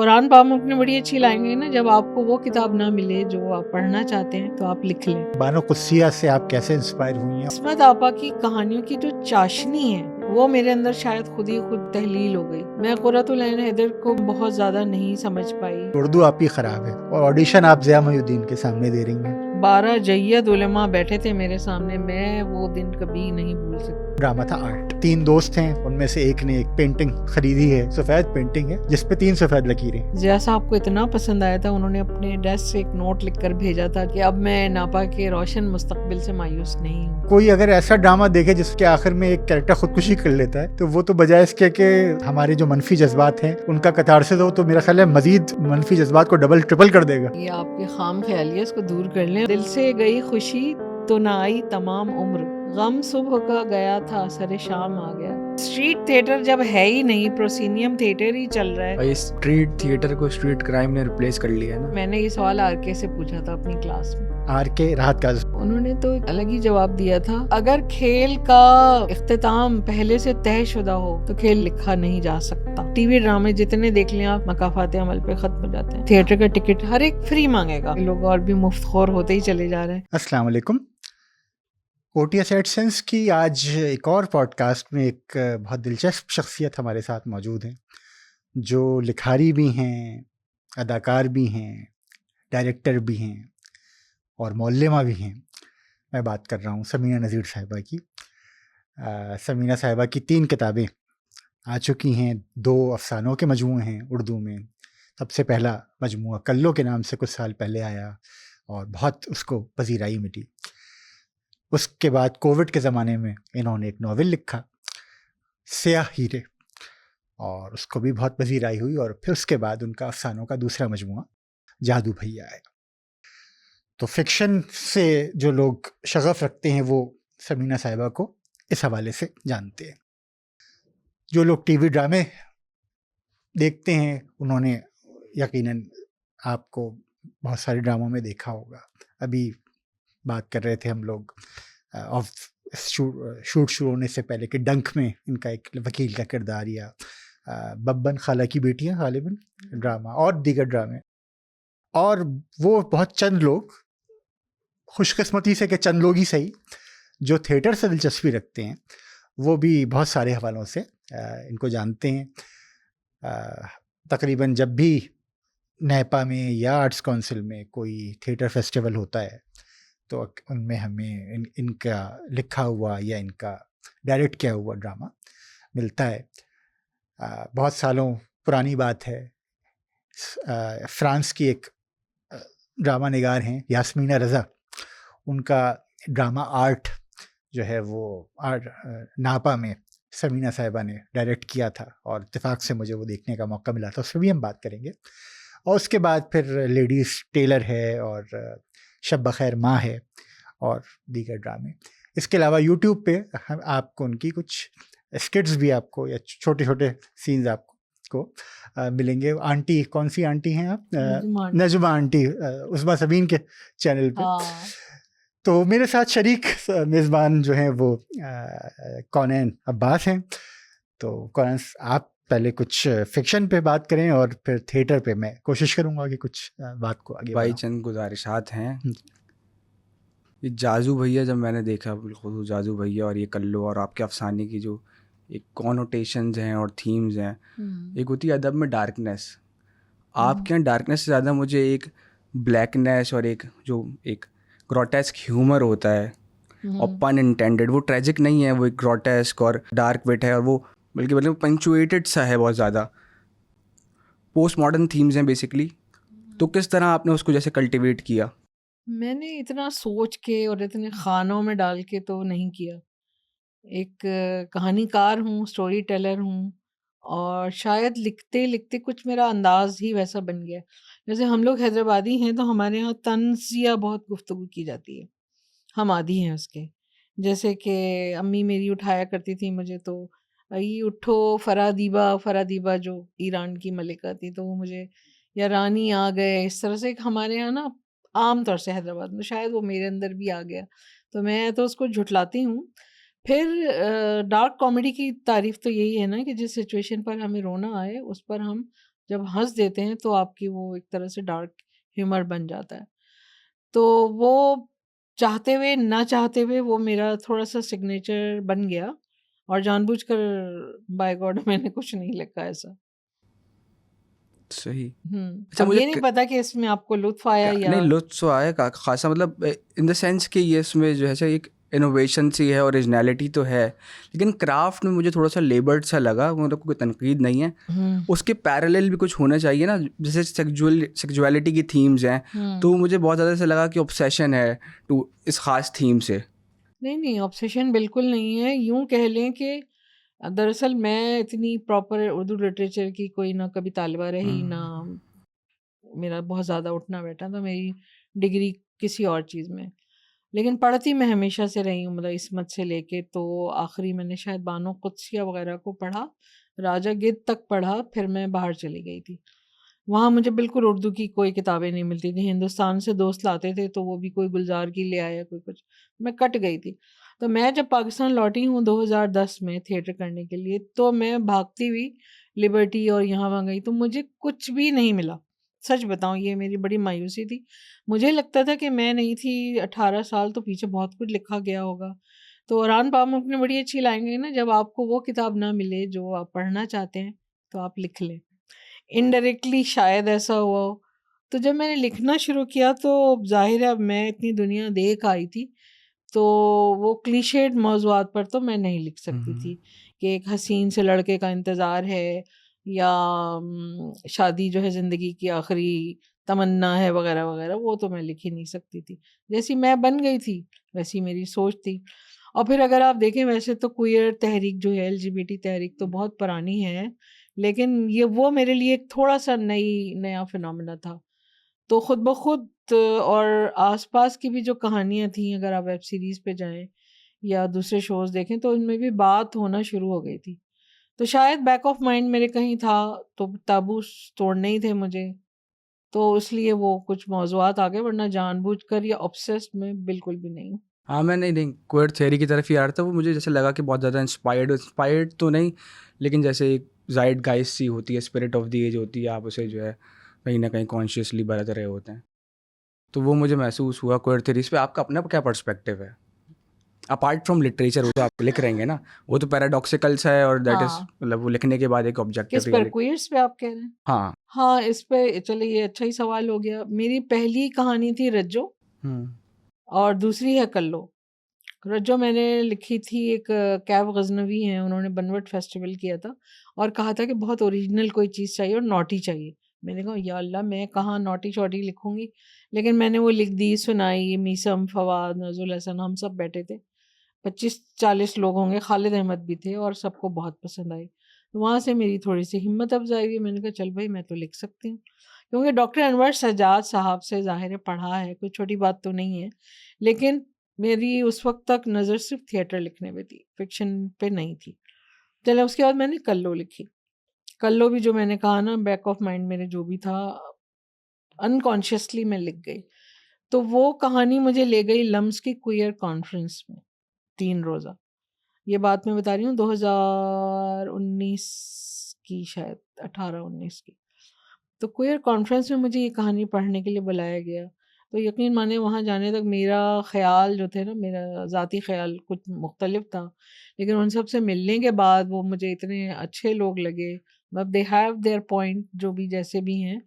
قرآن پاک میں اپنی بڑی اچھی لائن ہے نا، جب آپ کو وہ کتاب نہ ملے جو آپ پڑھنا چاہتے ہیں تو آپ لکھ لیں. بانو قدسیہ سے آپ کیسے انسپائر ہوئی ہیں؟ عصمت آپا کی کہانیوں کی جو چاشنی ہے وہ میرے اندر شاید خود ہی خود تحلیل ہو گئی. میں قرۃ العین حیدر کو بہت زیادہ نہیں سمجھ پائی. اردو آپ کی خراب ہے اور آڈیشن آپ ضیاء محی الدین کے سامنے دے رہی ہیں. 12 جید علماء بیٹھے تھے میرے سامنے، میں وہ دن کبھی نہیں بھول سکتی. ڈرامہ تھا آرٹ. 3 دوست ہیں، ان میں سے ایک نے ایک پینٹنگ خریدی ہے، سفید پینٹنگ ہے جس پہ 3 سفید لکیریں. ضیاء صاحب کو اتنا پسند آیا تھا، انہوں نے اپنے ڈیسک سے ایک نوٹ لکھ کر بھیجا تھا کہ اب میں ناپا کے روشن مستقبل سے مایوس نہیں ہوں. کوئی اگر ایسا ڈرامہ دیکھے جس کے آخر میں ایک کیریکٹر خودکشی کر لیتا ہے تو وہ تو بجائے اس کے کہ ہمارے جو منفی جذبات ہیں ان کا کتارسس ہو تو میرا خیال ہے مزید منفی جذبات کو ڈبل ٹرپل کر دے گا. یہ آپ کی خام خیالی ہے، اس کو دور کر لیں. دل سے گئی خوشی تو نہ آئی تمام عمر، غم صبح کا گیا تھا سر شام آ گیا. اسٹریٹ تھیٹر جب ہے ہی نہیں، پروسینیم تھیٹر ہی چل رہا ہے. اسٹریٹ تھیٹر کو اسٹریٹ کرائم نے ریپلیس کر لیا ہے نا. میں نے یہ سوال آر کے سے پوچھا تھا اپنی کلاس میں، آر کے راحت کا انہوں نے تو الگ ہی جواب دیا تھا. اگر کھیل کا اختتام پہلے سے طے شدہ ہو تو کھیل لکھا نہیں جا سکتا. ٹی وی ڈرامے جتنے دیکھ لیں آپ مقافات عمل پہ ختم ہو جاتے ہیں. تھیٹر کا ٹکٹ ہر ایک فری مانگے گا، لوگ اور بھی مفت خور ہوتے ہی چلے جا رہے ہیں. السلام علیکم. اوٹیس ایڈسنس کی آج ایک اور پوڈ کاسٹ میں ایک بہت دلچسپ شخصیت ہمارے ساتھ موجود ہیں جو لکھاری بھی ہیں، اداکار بھی ہیں، ڈائریکٹر بھی ہیں اور معلمہ بھی ہیں. میں بات کر رہا ہوں سمینہ نذیر صاحبہ کی. سمینہ صاحبہ کی 3 کتابیں آ چکی ہیں، 2 افسانوں کے مجموعے ہیں اردو میں. سب سے پہلا مجموعہ کلو کے نام سے کچھ سال پہلے آیا اور بہت اس کو پذیرائی ملی. اس کے بعد کووڈ کے زمانے میں انہوں نے ایک ناول لکھا سیاہ ہیرے اور اس کو بھی بہت پذیرائی ہوئی، اور پھر اس کے بعد ان کا افسانوں کا دوسرا مجموعہ جادو بھیا ہے. تو فکشن سے جو لوگ شغف رکھتے ہیں وہ سمینہ صاحبہ کو اس حوالے سے جانتے ہیں. جو لوگ ٹی وی ڈرامے دیکھتے ہیں انہوں نے یقیناً آپ کو بہت سارے ڈراموں میں دیکھا ہوگا. ابھی بات کر رہے تھے ہم لوگ آف شوٹ شروع ہونے سے پہلے کہ ڈنک میں ان کا ایک وکیل کا کردار، یا ببن خالہ کی بیٹیاں غالباً ڈرامہ اور دیگر ڈرامے. اور وہ بہت چند لوگ، خوش قسمتی سے کہ چند لوگ ہی صحیح، جو تھیٹر سے دلچسپی رکھتے ہیں وہ بھی بہت سارے حوالوں سے ان کو جانتے ہیں. تقریباً جب بھی نیپا میں یا آرٹس کونسل میں کوئی تھیٹر فیسٹیول ہوتا ہے تو ان میں ہمیں ان کا لکھا ہوا یا ان کا ڈائریکٹ کیا ہوا ڈرامہ ملتا ہے. بہت سالوں پرانی بات ہے، فرانس کی ایک ڈرامہ نگار ہیں یاسمینہ رضا، ان کا ڈرامہ آرٹ جو ہے وہ ناپا میں سمینہ صاحبہ نے ڈائریکٹ کیا تھا اور اتفاق سے مجھے وہ دیکھنے کا موقع ملا تھا. اس پہ بھی ہم بات کریں گے. اور اس کے بعد پھر لیڈیز ٹیلر ہے اور شب بخیر ماں ہے اور دیگر ڈرامے. اس کے علاوہ یوٹیوب پہ آپ کو ان کی کچھ اسکٹس بھی آپ کو یا چھوٹے چھوٹے سینز آپ کو ملیں گے. آنٹی کون سی آنٹی ہیں آپ؟ نجمہ آنٹی، عظمیٰ سبین کے چینل پہ. تو میرے ساتھ شریک میزبان جو ہیں وہ کونین عباس ہیں. تو کونین آپ پہلے کچھ فکشن پہ بات کریں اور پھر تھیٹر پہ میں کوشش کروں گا کہ کچھ بات کو آگے بھائی بڑھاؤں. چند گزارشات ہیں. یہ جادو بھیا جب میں نے دیکھا، بالخصوص جادو بھیا اور یہ کلو اور آپ کے افسانے کی جو ایک کونوٹیشنز ہیں اور تھیمز ہیں، ایک ہوتی ہے ادب میں ڈارکنیس. آپ کے یہاں ڈارکنیس سے زیادہ مجھے ایک بلیکنیس اور ایک جو ایک گروٹیسک ہیومر ہوتا ہے اور پن انٹینڈیڈ، وہ ٹریجک نہیں ہے، وہ ایک گروٹیسک اور ڈارک وٹ ہے، اور وہ بلکہ مطلب پنکچویٹڈ سا ہے، بہت زیادہ پوسٹ ماڈرن تھیمز ہیں بیسکلی. تو کس طرح آپ نے اس کو جیسے کلٹیویٹ کیا؟ میں نے اتنا سوچ کے اور اتنے خانوں میں ڈال کے تو نہیں کیا. ایک کہانی کار ہوں، سٹوری ٹیلر ہوں، اور شاید لکھتے لکھتے کچھ میرا انداز ہی ویسا بن گیا. جیسے ہم لوگ حیدرآبادی ہیں تو ہمارے یہاں طنزیہ بہت گفتگو کی جاتی ہے، ہم عادی ہیں اس کے. جیسے کہ امی میری اٹھایا کرتی تھی مجھے، تو یہ اٹھو فرادیبا، فرادیبا جو ایران کی ملکہ تھی، تو وہ مجھے، یا رانی آ گئے، اس طرح سے ہمارے یہاں نا عام طور سے حیدرآباد میں، شاید وہ میرے اندر بھی آ گیا تو میں تو اس کو جھٹلاتی ہوں. پھر ڈارک کامیڈی کی تعریف تو یہی ہے نا کہ جس سچویشن پر ہمیں رونا آئے اس پر ہم جب ہنس دیتے ہیں تو آپ کی وہ ایک طرح سے ڈارک ہیومر بن جاتا ہے. تو وہ چاہتے ہوئے نہ چاہتے ہوئے وہ میرا تھوڑا سا سگنیچر بن گیا, اور جان بوجھ کر بائی گاڈ میں نے کچھ نہیں لکھا ایسا. صحیح. اچھا اب مجھے یہ نہیں پتا کہ اس میں آپ کو لطف آیا یا نہیں, لطف آیا خاصا, مطلب ان دا سینس کہ یہ اس میں جو ہے ایک انوویشن سی ہے, اوریجنیلٹی تو ہے, لیکن کرافٹ میں مجھے تھوڑا سا لیبرڈ سا لگا. مطلب کوئی تنقید نہیں ہے, اس کے پیرالل بھی کچھ ہونا چاہیے نا, جیسے سیکجولیٹی کی تھیمز ہیں, تو مجھے بہت زیادہ سے لگا کہ obsession ہے ٹو اس خاص تھیم سے. نہیں آبسیشن بالکل نہیں ہے. یوں کہہ لیں کہ دراصل میں اتنی پراپر اردو لٹریچر کی کوئی نہ کبھی طالبہ رہی, نہ میرا بہت زیادہ اٹھنا بیٹھا تھا, میری ڈگری کسی اور چیز میں, لیکن پڑھتی میں ہمیشہ سے رہی ہوں. مطلب عصمت سے لے کے تو آخری میں نے شاید بانو قدسیہ وغیرہ کو پڑھا, راجہ گدھ تک پڑھا, پھر میں باہر چلی گئی تھی. وہاں مجھے بالکل اردو کی کوئی کتابیں نہیں ملتی تھیں. ہندوستان سے دوست لاتے تھے تو وہ بھی کوئی گلزار کی لے آیا, کوئی کچھ, میں کٹ گئی تھی. تو میں جب پاکستان لوٹی ہوں 2010 میں تھیٹر کرنے کے لیے, تو میں بھاگتی ہوئی لبرٹی اور یہاں وہاں گئی, تو مجھے کچھ بھی نہیں ملا. سچ بتاؤں, یہ میری بڑی مایوسی تھی. مجھے لگتا تھا کہ میں نہیں تھی 18 سال تو پیچھے بہت کچھ لکھا گیا ہوگا. تو اران پامک نے بڑی اچھی لائن کہی نا, جب آپ کو وہ کتاب نہ ملے جو آپ پڑھنا چاہتے ہیں تو آپ لکھ لیں. انڈائریکٹلی شاید ایسا ہوا ہو. تو جب میں نے لکھنا شروع کیا تو ظاہر ہے اب میں اتنی دنیا دیکھ آئی تھی, تو وہ کلیشیڈ موضوعات پر تو میں نہیں لکھ سکتی تھی کہ ایک حسین سے لڑکے کا انتظار ہے, یا شادی جو ہے زندگی کی آخری تمنا ہے وغیرہ وغیرہ, وہ تو میں لکھ ہی نہیں سکتی تھی. جیسی میں بن گئی تھی ویسی میری سوچ تھی. اور پھر اگر آپ دیکھیں ویسے تو کوئر تحریک جو ہے, LGBT تحریک تو بہت پرانی ہے, لیکن وہ میرے لیے ایک تھوڑا سا نیا فنومینا تھا. تو خود بخود اور آس پاس کی بھی جو کہانیاں تھیں, اگر آپ ویب سیریز پہ جائیں یا دوسرے شوز دیکھیں تو ان میں بھی بات ہونا شروع ہو گئی تھی. تو شاید بیک آف مائنڈ میرے کہیں تھا, تو تابو توڑنے ہی تھے مجھے, تو اس لیے وہ کچھ موضوعات آ گئے, ورنہ جان بوجھ کر یا obsessed میں بالکل بھی نہیں. ہاں میں نہیں کوئر تھیوری کی طرف ہی آ رہا تھا. وہ مجھے جیسے لگا کہ بہت زیادہ انسپائرڈ تو نہیں, لیکن جیسے ایک زائڈ گائس سی ہوتی ہے, اسپرٹ آف دی ایج ہوتی ہے, آپ اسے جو ہے کہیں نہ کہیں کانشیسلی برت رہے ہوتے ہیں. تو وہ مجھے محسوس ہوا کوئر تھیوریز پہ. آپ کا اپنا کیا پرسپیکٹیو ہے اپارٹ فرام لٹریچر؟ وہ تو آپ لکھ رہیں گے نا, وہ تو پیراڈاکسیکل ہے, اور دیٹ از مطلب وہ لکھنے کے بعد ایک آبجیکٹیو کس پر, کوئرس پہ آپ کہہ رہے ہیں؟ ہاں اس پہ چلے, یہ اچھا ہی سوال ہو گیا. میری پہلی کہانی تھی رجو, اور دوسری ہے کلو. رجو میں نے لکھی تھی, ایک کیف غزنوی ہیں, انہوں نے بنوٹ فیسٹیول کیا تھا اور کہا تھا کہ بہت اوریجنل کوئی چیز چاہیے اور نوٹی چاہیے. میں نے کہا یا اللہ میں کہاں نوٹی شوٹی لکھوں گی, لیکن میں نے وہ لکھ دی, سنائی. میسم, فواد, نزول حسن, ہم سب بیٹھے تھے, 25-40 لوگ ہوں گے, خالد احمد بھی تھے, اور سب کو بہت پسند آئی. وہاں سے میری تھوڑی سی ہمت افزائی ہوئی. میں نے کہا چل بھائی میں تو لکھ سکتی ہوں, کیونکہ ڈاکٹر انور سجاد صاحب سے ظاہر ہے پڑھا ہے, کوئی چھوٹی بات تو نہیں ہے. لیکن میری اس وقت تک نظر صرف تھیٹر لکھنے پہ تھی, فکشن پہ نہیں تھی. چلے اس کے بعد میں نے کلو لکھی. کلو بھی جو میں نے کہا نا, بیک آف مائنڈ میرے جو بھی تھا انکانشیسلی میں لکھ گئی. تو وہ کہانی مجھے لے گئی لمس کی کوئر کانفرنس میں 3 روزہ. یہ بات میں بتا رہی ہوں 2019 کی, شاید 18-19 کی. تو کوئر کانفرنس میں مجھے یہ کہانی پڑھنے کے لیے بلایا گیا. تو یقین مانے وہاں جانے تک میرا خیال جو تھے نا, میرا ذاتی خیال کچھ مختلف تھا, لیکن ان سب سے ملنے کے بعد وہ مجھے اتنے اچھے لوگ لگے. مطلب دے ہیو دیئر پوائنٹ, جو بھی جیسے بھی ہیں,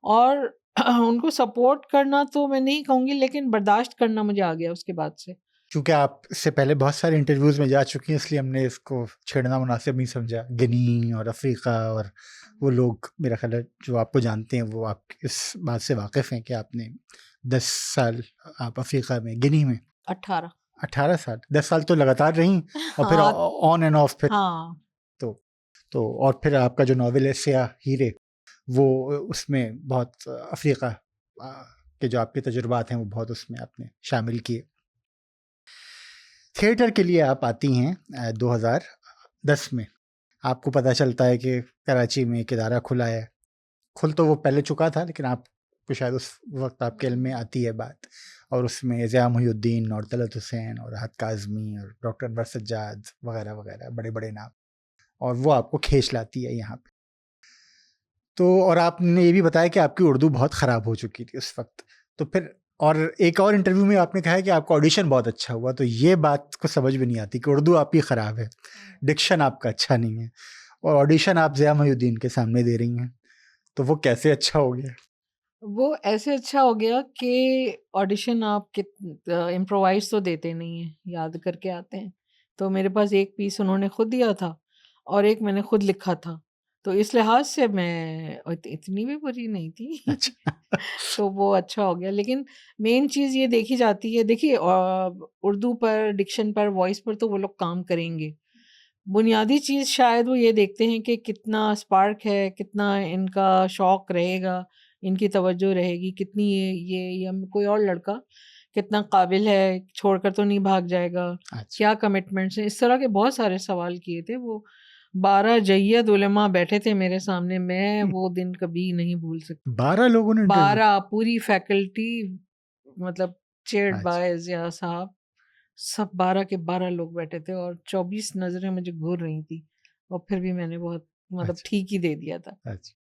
اور ان کو سپورٹ کرنا تو میں نہیں کہوں گی, لیکن برداشت کرنا مجھے آ گیا اس کے بعد سے. چونکہ آپ اس سے پہلے بہت سارے انٹرویوز میں جا چکی ہیں, اس لیے ہم نے اس کو چھیڑنا مناسب نہیں سمجھا. گنی اور افریقہ اور وہ لوگ میرا خیال ہے جو آپ کو جانتے ہیں وہ آپ اس بات سے واقف ہیں کہ آپ نے 10 سال آپ افریقہ میں, گنی میں 18 سال, 10 سال تو لگاتار رہیں, اور پھر آن اینڈ آف. پھر تو اور پھر آپ کا جو ناول ہے سیاہ ہیرے, وہ اس میں بہت افریقہ کے جو آپ کے تجربات ہیں وہ بہت اس میں آپ نے شامل کیے. تھیٹر کے لیے آپ آتی ہیں 2010 میں. آپ کو پتہ چلتا ہے کہ کراچی میں ایک ادارہ کھلا ہے. کھل تو وہ پہلے چکا تھا, لیکن آپ کو شاید اس وقت آپ کے علم میں آتی ہے بات, اور اس میں ضیاء محی الدین اور طلعت حسین اور راحت کاظمی اور ڈاکٹر انور سجاد وغیرہ وغیرہ بڑے بڑے نام, اور وہ آپ کو کھینچ لاتی ہے یہاں پہ. تو اور آپ نے یہ بھی بتایا کہ آپ کی اردو بہت خراب ہو چکی تھی اس وقت، تو پھر اور ایک اور انٹرویو میں آپ نے کہا ہے کہ آپ کا آڈیشن بہت اچھا ہوا، تو یہ بات کو سمجھ میں نہیں آتی کہ اردو آپ کی خراب ہے، ڈکشن آپ کا اچھا نہیں ہے، اور آڈیشن آپ ضیاء محی الدین کے سامنے دے رہی ہیں، تو وہ کیسے اچھا ہو گیا؟ وہ ایسے اچھا ہو گیا کہ آڈیشن آپ امپرووائز تو دیتے نہیں ہیں، یاد کر کے آتے ہیں. تو میرے پاس ایک پیس انہوں نے خود دیا تھا اور ایک میں نے خود لکھا تھا، تو اس لحاظ سے میں اتنی بھی بری نہیں تھی. اچھا تو وہ اچھا ہو گیا. لیکن مین چیز یہ دیکھی جاتی ہے، دیکھیے اردو پر، ڈکشن پر، وائس پر تو وہ لوگ کام کریں گے. بنیادی چیز شاید وہ یہ دیکھتے ہیں کہ کتنا اسپارک ہے، کتنا ان کا شوق رہے گا، ان کی توجہ رہے گی، کتنی یہ یا کوئی اور لڑکا کتنا قابل ہے، چھوڑ کر تو نہیں بھاگ جائے گا، کیا کمٹمنٹس ہیں. اس طرح کے بہت سارے سوال کیے تھے. وہ 12 جید علماء بیٹھے تھے میرے سامنے، میں وہ دن کبھی نہیں بھول سکتی. 12 لوگوں نے 12 پوری فیکلٹی، مطلب چیئرڈ اچھا. بائی ضیاء صاحب، سب 12 کے 12 لوگ بیٹھے تھے اور 24 نظریں مجھے گھور رہی تھی، اور پھر بھی میں نے بہت مطلب اچھا. ٹھیک ہی دے دیا تھا. اچھا.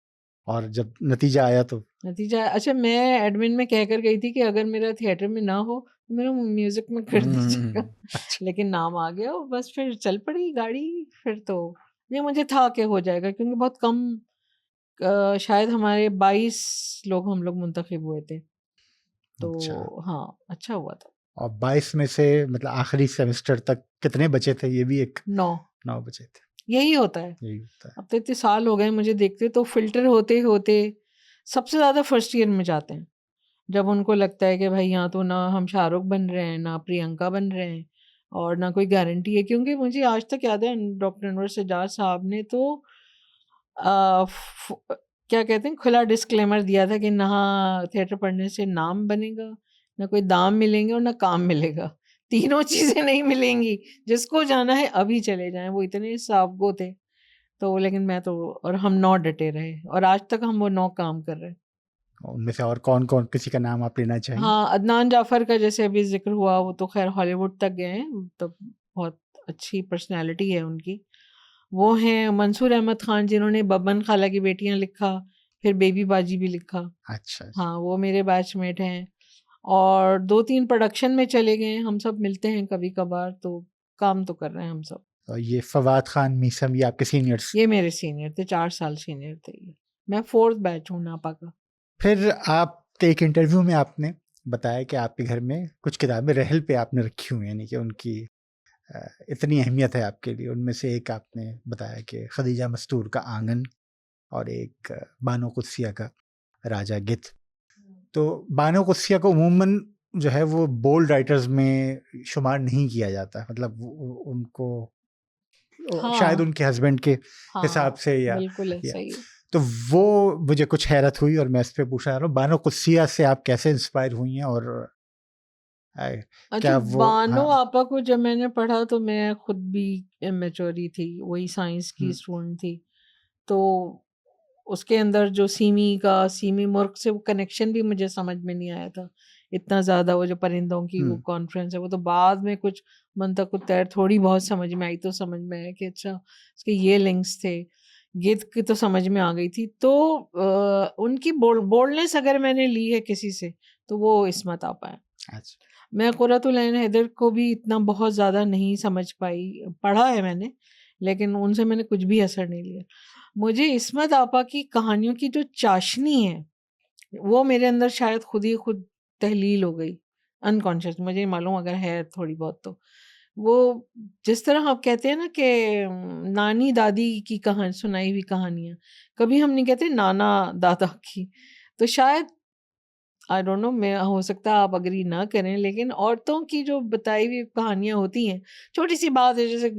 اور جب نتیجہ آیا تو نتیجہ اچھا، میں ایڈمن میں کہہ کر گئی تھی کہ اگر میرا تھیٹر میں نہ ہو تو میرا میوزک میں کر دیجیے گا. لیکن نام آ گیا اور بس پھر چل پڑی گاڑی. پھر تو یہ مجھے تھا کہ ہو جائے گا، کیونکہ بہت کم، شاید ہمارے 22 لوگ ہم لوگ منتخب ہوئے تھے. تو ہاں اچھا ہوا تھا. اور 22 میں سے مطلب آخری سیمسٹر تک کتنے بچے تھے؟ یہ بھی ایک 9 بچے تھے. یہی ہوتا ہے. یہی ہوتا ہے. اب تو اتنے سال ہو گئے مجھے دیکھتے، تو فلٹر ہوتے ہوتے سب سے زیادہ فرسٹ ایئر میں جاتے ہیں، جب ان کو لگتا ہے کہ بھائی یہاں تو نہ ہم شاہ رخ بن رہے ہیں، نہ پرینکا بن رہے ہیں، اور نہ کوئی گارنٹی ہے. کیونکہ مجھے آج تک یاد ہے ڈاکٹر انور سجاد صاحب نے تو کیا کہتے ہیں، کھلا ڈسکلیمر دیا تھا کہ نہ تھیٹر پڑھنے سے نام بنے گا، نہ کوئی دام ملیں گے، اور نہ کام ملے گا. تینوں چیزیں نہیں ملیں گی. جس کو جانا ہے ابھی چلے جائیں. وہ اتنے صاف گو تھے. تو لیکن میں تو، اور ہم 9 ڈٹے رہے، اور آج تک ہم وہ 9 کام کر رہے ہیں. ان میں سے اور کون کون، کسی کا نام آپ لینا چاہیں؟ ہاں، عدنان جعفر کا جیسے ابھی ذکر ہوا، وہ تو خیر ہالی ووڈ تک گئے ہیں، تو بہت اچھی پرسنالٹی ہے ان کی. وہ ہیں منصور احمد خان، جنہوں نے ببن خالہ کی بیٹیاں لکھا، پھر بیبی باجی بھی لکھا. اچھا. ہاں، وہ میرے بیچ میٹ ہیں. اور 2-3 پروڈکشن میں چلے گئے ہیں. ہم سب ملتے ہیں کبھی کبھار، تو کام تو کر رہے ہیں ہم سب. اور یہ فواد خان میسم، یہ آپ کے سینئرس؟ یہ میرے سینئر تھے، 4 سال سینئر تھے. میں 4th بیچ ہوں ناپا کا. پھر آپ کے ایک انٹرویو میں آپ نے بتایا کہ آپ کے گھر میں کچھ کتابیں رحل پہ آپ نے رکھی ہوئی ہیں، یعنی کہ ان کی اتنی اہمیت ہے آپ کے لیے. ان میں سے ایک آپ نے بتایا کہ خدیجہ مستور کا آنگن، اور ایک بانو قدسیہ کا راجہ گت. تو بانو قدسیہ کو عموماً جو ہے وہ بولڈ رائٹرز میں شمار نہیں کیا جاتا، مطلب ان کو شاید ان کے ہسبینڈ کے حساب سے یا بالکل صحیح. تو وہ مجھے کچھ حیرت ہوئی، اور میں اس پہ پوچھا رہا ہوں بانو قدسیہ سے آپ کیسے انسپائر ہوئی ہیں، اور اچھا، بانو آپا کو جب میں نے پڑھا تو میں خود بھی میچوری تھی، وہی سائنس کی اسٹوڈنٹ تھی. تو اس کے اندر جو سیمی مرغ سے وہ کنیکشن بھی مجھے سمجھ میں نہیں آیا تھا اتنا زیادہ. وہ جو پرندوں کی وہ کانفرنس ہے، وہ تو بعد میں کچھ منطق الطیر تھوڑی بہت سمجھ میں آئی، تو سمجھ میں آیا کہ اچھا اس کے یہ لنکس تھے. گیت کی تو سمجھ میں آ گئی تھی. تو ان کی بولڈنس اگر میں نے لی ہے کسی سے تو وہ عصمت آپا ہے. میں قرۃ العین حیدر کو بھی اتنا بہت زیادہ نہیں سمجھ پائی، پڑھا ہے میں نے، لیکن ان سے میں نے کچھ بھی اثر نہیں لیا. مجھے عصمت آپا کی کہانیوں کی جو چاشنی ہے وہ میرے اندر شاید خود ہی خود تحلیل ہو گئی، انکانشیس. مجھے معلوم اگر ہے تھوڑی بہت، تو وہ جس طرح آپ کہتے ہیں نا کہ نانی دادی کی کہانی، سنائی ہوئی کہانیاں، کبھی ہم نہیں کہتے نانا دادا کی. تو شاید آئی ڈونٹ نو، میں ہو سکتا ہے آپ اگری نہ کریں، لیکن عورتوں کی جو بتائی ہوئی کہانیاں ہوتی ہیں، چھوٹی سی بات ہے، جیسے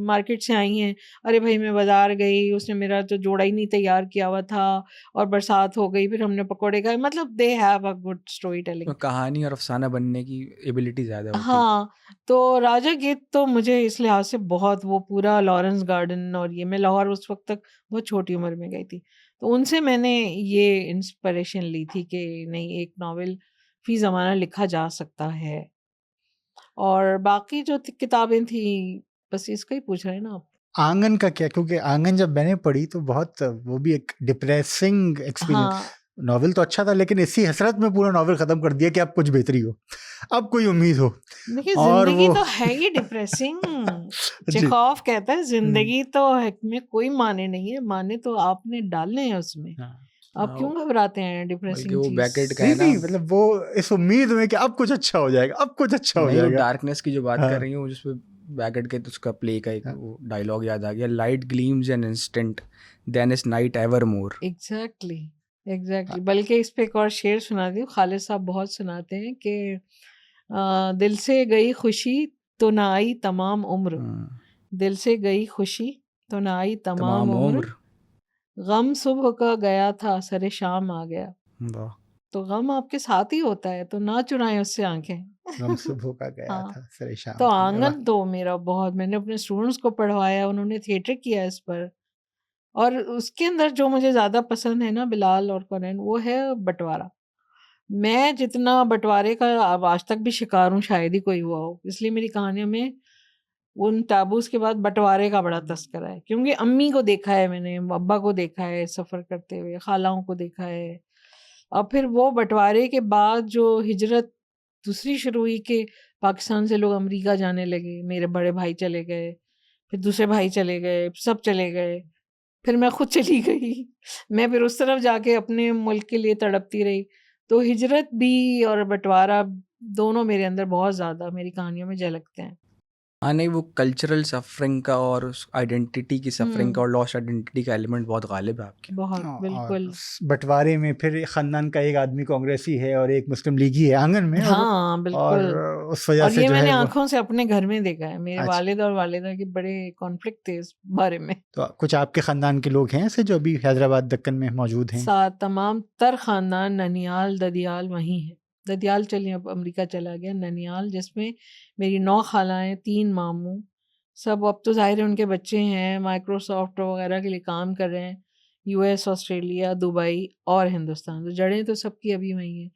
مارکیٹ سے آئی ہیں، ارے بھائی میں بازار گئی، اس نے میرا تو جوڑا ہی نہیں تیار کیا ہوا تھا، اور برسات ہو گئی، پھر ہم نے پکوڑے کھائے. مطلب they have a good story telling, کہانی اور افسانہ بننے کی ایبلٹی زیادہ ہوتی ہے. ہاں. تو راجہ گیت تو مجھے اس لحاظ سے بہت، وہ پورا لارنس گارڈن، اور یہ میں لاہور اس وقت تک بہت چھوٹی عمر میں گئی تھی، تو ان سے میں نے یہ انسپریشن لی تھی کہ نہیں، ایک ناول فی زمانہ لکھا جا سکتا ہے. اور باقی جو کتابیں تھیں، بس اس کا ہی پوچھ رہے ہیں نا آپ. آنگن کا کیا؟ کیونکہ آنگن جب میں نے پڑھی تو بہت وہ بھی ایک ڈپریسنگ ایکسپیرینس. ہاں ناول تو اچھا تھا لیکن اسی حسرت میں پورا ناول ختم کر دیا کہ اب کچھ بہتری ہو, اب کوئی امید ہو. دیکھیے اور زندگی وہ تو ہے ہی ڈپریسنگ. جی چیخوف کہتا ہے زندگی تو میں کوئی معنی نہیں ہے, معنی تو آپ نے ڈالنے ہیں اس میں. آپ کیوں گھبراتے ہیں بلکہ ڈپریسنگ وہ چیز؟ بیکٹ کا نہیں ہے نا, نہیں, مطلب وہ اس امید میں کہ اب کچھ اچھا ہو جائے گا, اب کچھ اچھا ہو نہیں وہ جائے گا. ڈارکنیس کی جو بات ہاں کر رہی ہوں جس پہ بیکٹ کے اس کا پلے کا ایک وہ ڈائلاگ یاد آ گیا, light gleams an instant then is night evermore. Exactly. بلکہ اس پہ ایک اور شعر سنا دی, خالد صاحب بہت سناتے ہیں کہ دل سے گئی خوشی تو نہ آئی تمام عمر, دل سے گئی خوشی تو نہ آئی تمام عمر, غم صبح کا گیا تھا سر شام آ گیا. واہ, تو غم آپ کے ساتھ ہی ہوتا ہے تو نہ چرائیں اس سے آنکھیں. غم صبح کا گیا ہاں تھا سر شام. تو آنگن تو میرا بہت, میں نے اپنے اسٹوڈنٹس کو پڑھوایا, انہوں نے تھیٹر کیا اس پر, اور اس کے اندر جو مجھے زیادہ پسند ہے نا بلال اور کونین, وہ ہے بٹوارا. میں جتنا بٹوارے کا آج تک بھی شکار ہوں شاید ہی کوئی ہوا ہو, اس لیے میری کہانیوں میں ان ٹابوز کے بعد بٹوارے کا بڑا تذکرہ ہے, کیونکہ امی کو دیکھا ہے میں نے, ابا کو دیکھا ہے سفر کرتے ہوئے, خالاؤں کو دیکھا ہے. اور پھر وہ بٹوارے کے بعد جو ہجرت دوسری شروع ہوئی کہ پاکستان سے لوگ امریکہ جانے لگے, میرے بڑے بھائی چلے گئے, پھر دوسرے بھائی چلے گئے, سب چلے گئے, پھر میں خود چلی گئی, میں پھر اس طرف جا کے اپنے ملک کے لیے تڑپتی رہی. تو ہجرت بھی اور بٹوارا دونوں میرے اندر بہت زیادہ میری کہانیوں میں جھلکتے ہیں. ہاں نہیں وہ کلچرل سفرنگ کا اور اس آئیڈینٹی کی سفرنگ کا اور لاسٹ آئیڈینٹی کا ایلیمنٹ بہت غالب ہے آپ کے. بہت اور بالکل. بٹوارے میں پھر خاندان کا ایک آدمی کانگریسی ہے اور ایک مسلم لیگی ہے آنگن میں, ہاں اور بالکل. اس وجہ اور سے یہ جو میں ہے نے وہ آنکھوں سے اپنے گھر میں دیکھا ہے, میرے اچھا. والد اور والدہ کے بڑے کانفلکٹ تھے اس بارے میں. تو کچھ آپ کے خاندان کے لوگ ہیں ایسے جو ابھی حیدرآباد دکن میں موجود ہیں؟ تمام تر خاندان ننیال ددیال وہیں ہے. ددیال چلیں اب امریکہ چلا گیا, ننیال جس میں میری 9 خالائیں, 3 ماموں, سب اب تو ظاہر ہے ان کے بچے ہیں, مائکروسافٹ وغیرہ کے لیے کام کر رہے ہیں, یو ایس, آسٹریلیا, دبئی اور ہندوستان. تو جڑیں تو سب کی ابھی وہیں ہیں.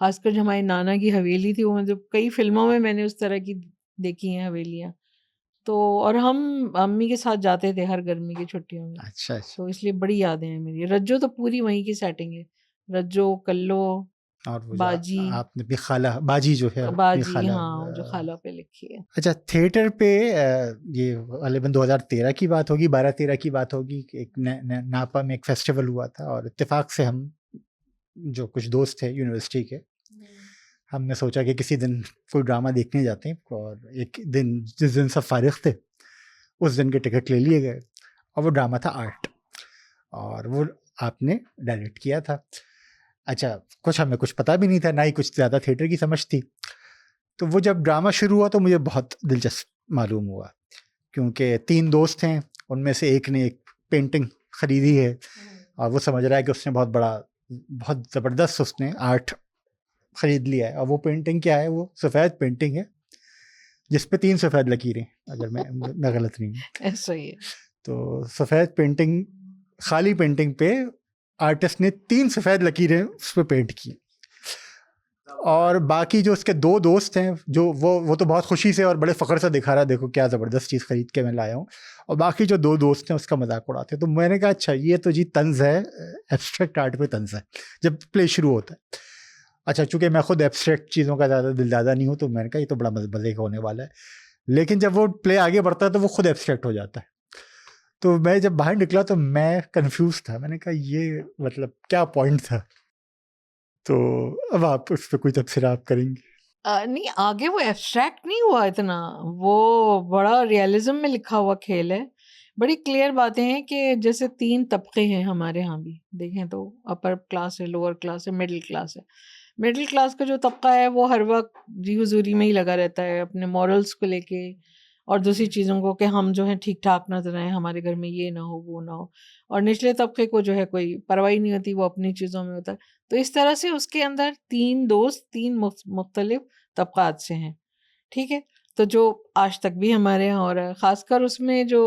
خاص کر جو ہماری نانا کی حویلی تھی, وہ جو کئی فلموں میں نے اس طرح کی دیکھی ہیں حویلیاں. تو اور ہم امی کے ساتھ جاتے تھے ہر گرمی کی چھٹیوں میں, اچھا اچھا. تو اس لیے بڑی یادیں ہیں میری. رجو تو پوری وہیں کی سیٹنگ ہے, رجو, کلو, اور وہ باجی. آپ نے بھی خالہ باجی جو ہے باجی ہاں, جو خالہ پہ لکھی ہے. اچھا تھیٹر پہ یہ غالباً 2013 کی بات ہوگی, 12-13 کی بات ہوگی, کہ ایک ناپا میں ایک فیسٹیول ہوا تھا, اور اتفاق سے ہم جو کچھ دوست تھے یونیورسٹی کے, ہم نے سوچا کہ کسی دن کوئی ڈرامہ دیکھنے جاتے ہیں, اور ایک دن جس دن سب فارغ تھے اس دن کے ٹکٹ لے لیے گئے, اور وہ ڈرامہ تھا آرٹ, اور وہ آپ نے ڈائریکٹ کیا تھا. اچھا کچھ ہمیں کچھ پتہ بھی نہیں تھا, نہ ہی کچھ زیادہ تھیٹر کی سمجھ تھی. تو وہ جب ڈرامہ شروع ہوا تو مجھے بہت دلچسپ معلوم ہوا, کیونکہ 3 دوست ہیں, ان میں سے ایک نے ایک پینٹنگ خریدی ہے, اور وہ سمجھ رہا ہے کہ اس نے بہت زبردست اس نے آرٹ خرید لیا ہے. اور وہ پینٹنگ کیا ہے, وہ سفید پینٹنگ ہے جس پہ 3 سفید لکیریں, اگر میں غلط نہیں ہوں. ایسا ہی ہے. تو سفید پینٹنگ, خالی پینٹنگ پہ آرٹسٹ نے 3 سفید لکیریں اس پہ پینٹ کی, اور باقی جو اس کے 2 دوست ہیں, جو وہ تو بہت خوشی سے اور بڑے فخر سے دکھا رہا, دیکھو کیا زبردست چیز خرید کے میں لایا ہوں, اور باقی جو 2 دوست ہیں اس کا مذاق اڑاتے ہیں. تو میں نے کہا اچھا یہ تو جی طنز ہے, ایبسٹریکٹ آرٹ پہ طنز ہے جب پلے شروع ہوتا ہے. اچھا چونکہ میں خود ایبسٹریکٹ چیزوں کا زیادہ دلدادہ نہیں ہوں, تو میں نے کہا یہ تو بڑا مزے کا ہونے والا ہے. لیکن جب وہ پلے آگے بڑھتا ہے تو وہ خود ایبسٹریکٹ ہو جاتا ہے. تو میں جب باہر نکلا تو میں کنفیوز تھا, میں نے کہا یہ مطلب کیا پوائنٹ تھا. تو اب آپ اس پہ کوئی تبصرہ آپ کریں گے؟ نہیں, آگے وہ ایبسٹریکٹ نہیں ہوا اتنا, وہ بڑا ریئلزم میں لکھا ہوا کھیل ہے. بڑی کلیئر باتیں ہیں کہ جیسے 3 طبقے ہیں ہمارے ہاں بھی, دیکھیں تو اپر کلاس ہے, لوور کلاس ہے, مڈل کلاس ہے. مڈل کلاس کا جو طبقہ ہے وہ ہر وقت جی حضوری میں ہی لگا رہتا ہے اپنے مورلس کو لے کے, اور دوسری چیزوں کو کہ ہم جو ہیں ٹھیک ٹھاک نظر آئیں, ہمارے گھر میں یہ نہ ہو وہ نہ ہو. اور نچلے طبقے کو جو ہے کوئی پرواہی نہیں ہوتی, وہ اپنی چیزوں میں ہوتا ہے. تو اس طرح سے اس کے اندر 3 دوست 3 مختلف طبقات سے ہیں, ٹھیک ہے. تو جو آج تک بھی ہمارے یہاں ہو رہا ہے, خاص کر اس میں جو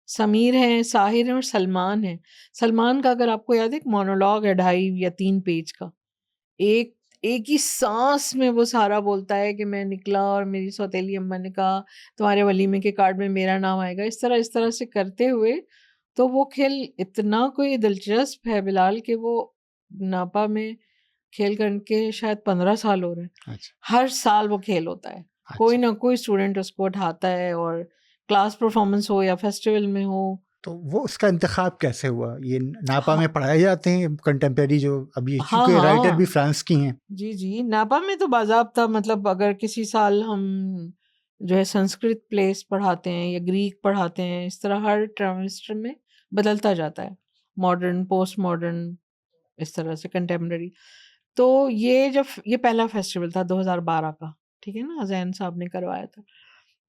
سمیر ہیں, ساحر ہیں اور سلمان ہیں. سلمان کا اگر آپ کو یاد ہے ایک مونولوگ ہے 2.5 یا 3 پیج کا, ایک ہی سانس میں وہ سارا بولتا ہے کہ میں نکلا اور میری سوتیلی اماں نے کہا تمہارے ولیمے کے کارڈ میں میرا نام آئے گا، اس طرح سے کرتے ہوئے. تو وہ کھیل اتنا کوئی دلچسپ ہے بلال کہ وہ ناپا میں کھیل کر کے شاید 15 سال ہو رہے ہیں. اچھا ہر سال وہ کھیل ہوتا ہے، کوئی نہ کوئی اسٹوڈنٹ اس کو اٹھاتا ہے، اور کلاس پرفارمنس ہو یا فیسٹیول میں ہو. تو وہ اس کا انتخاب کیسے ہوا؟ یہ ناپا ہاں میں پڑھائے جاتے ہیں کنٹمپریری جو ابھی، ہاں چونکہ رائٹر ہاں بھی فرانس کی ہیں. جی ناپا میں تو باضابطہ، مطلب اگر کسی سال ہم جو ہے سنسکرت پلیس پڑھاتے ہیں یا گریک پڑھاتے ہیں، اس طرح ہر ٹرمسٹر میں بدلتا جاتا ہے، ماڈرن، پوسٹ ماڈرن، اس طرح سے کنٹمپریری. تو یہ پہلا فیسٹیول تھا 2012 کا، ٹھیک ہے نا، زین صاحب نے کروایا تھا.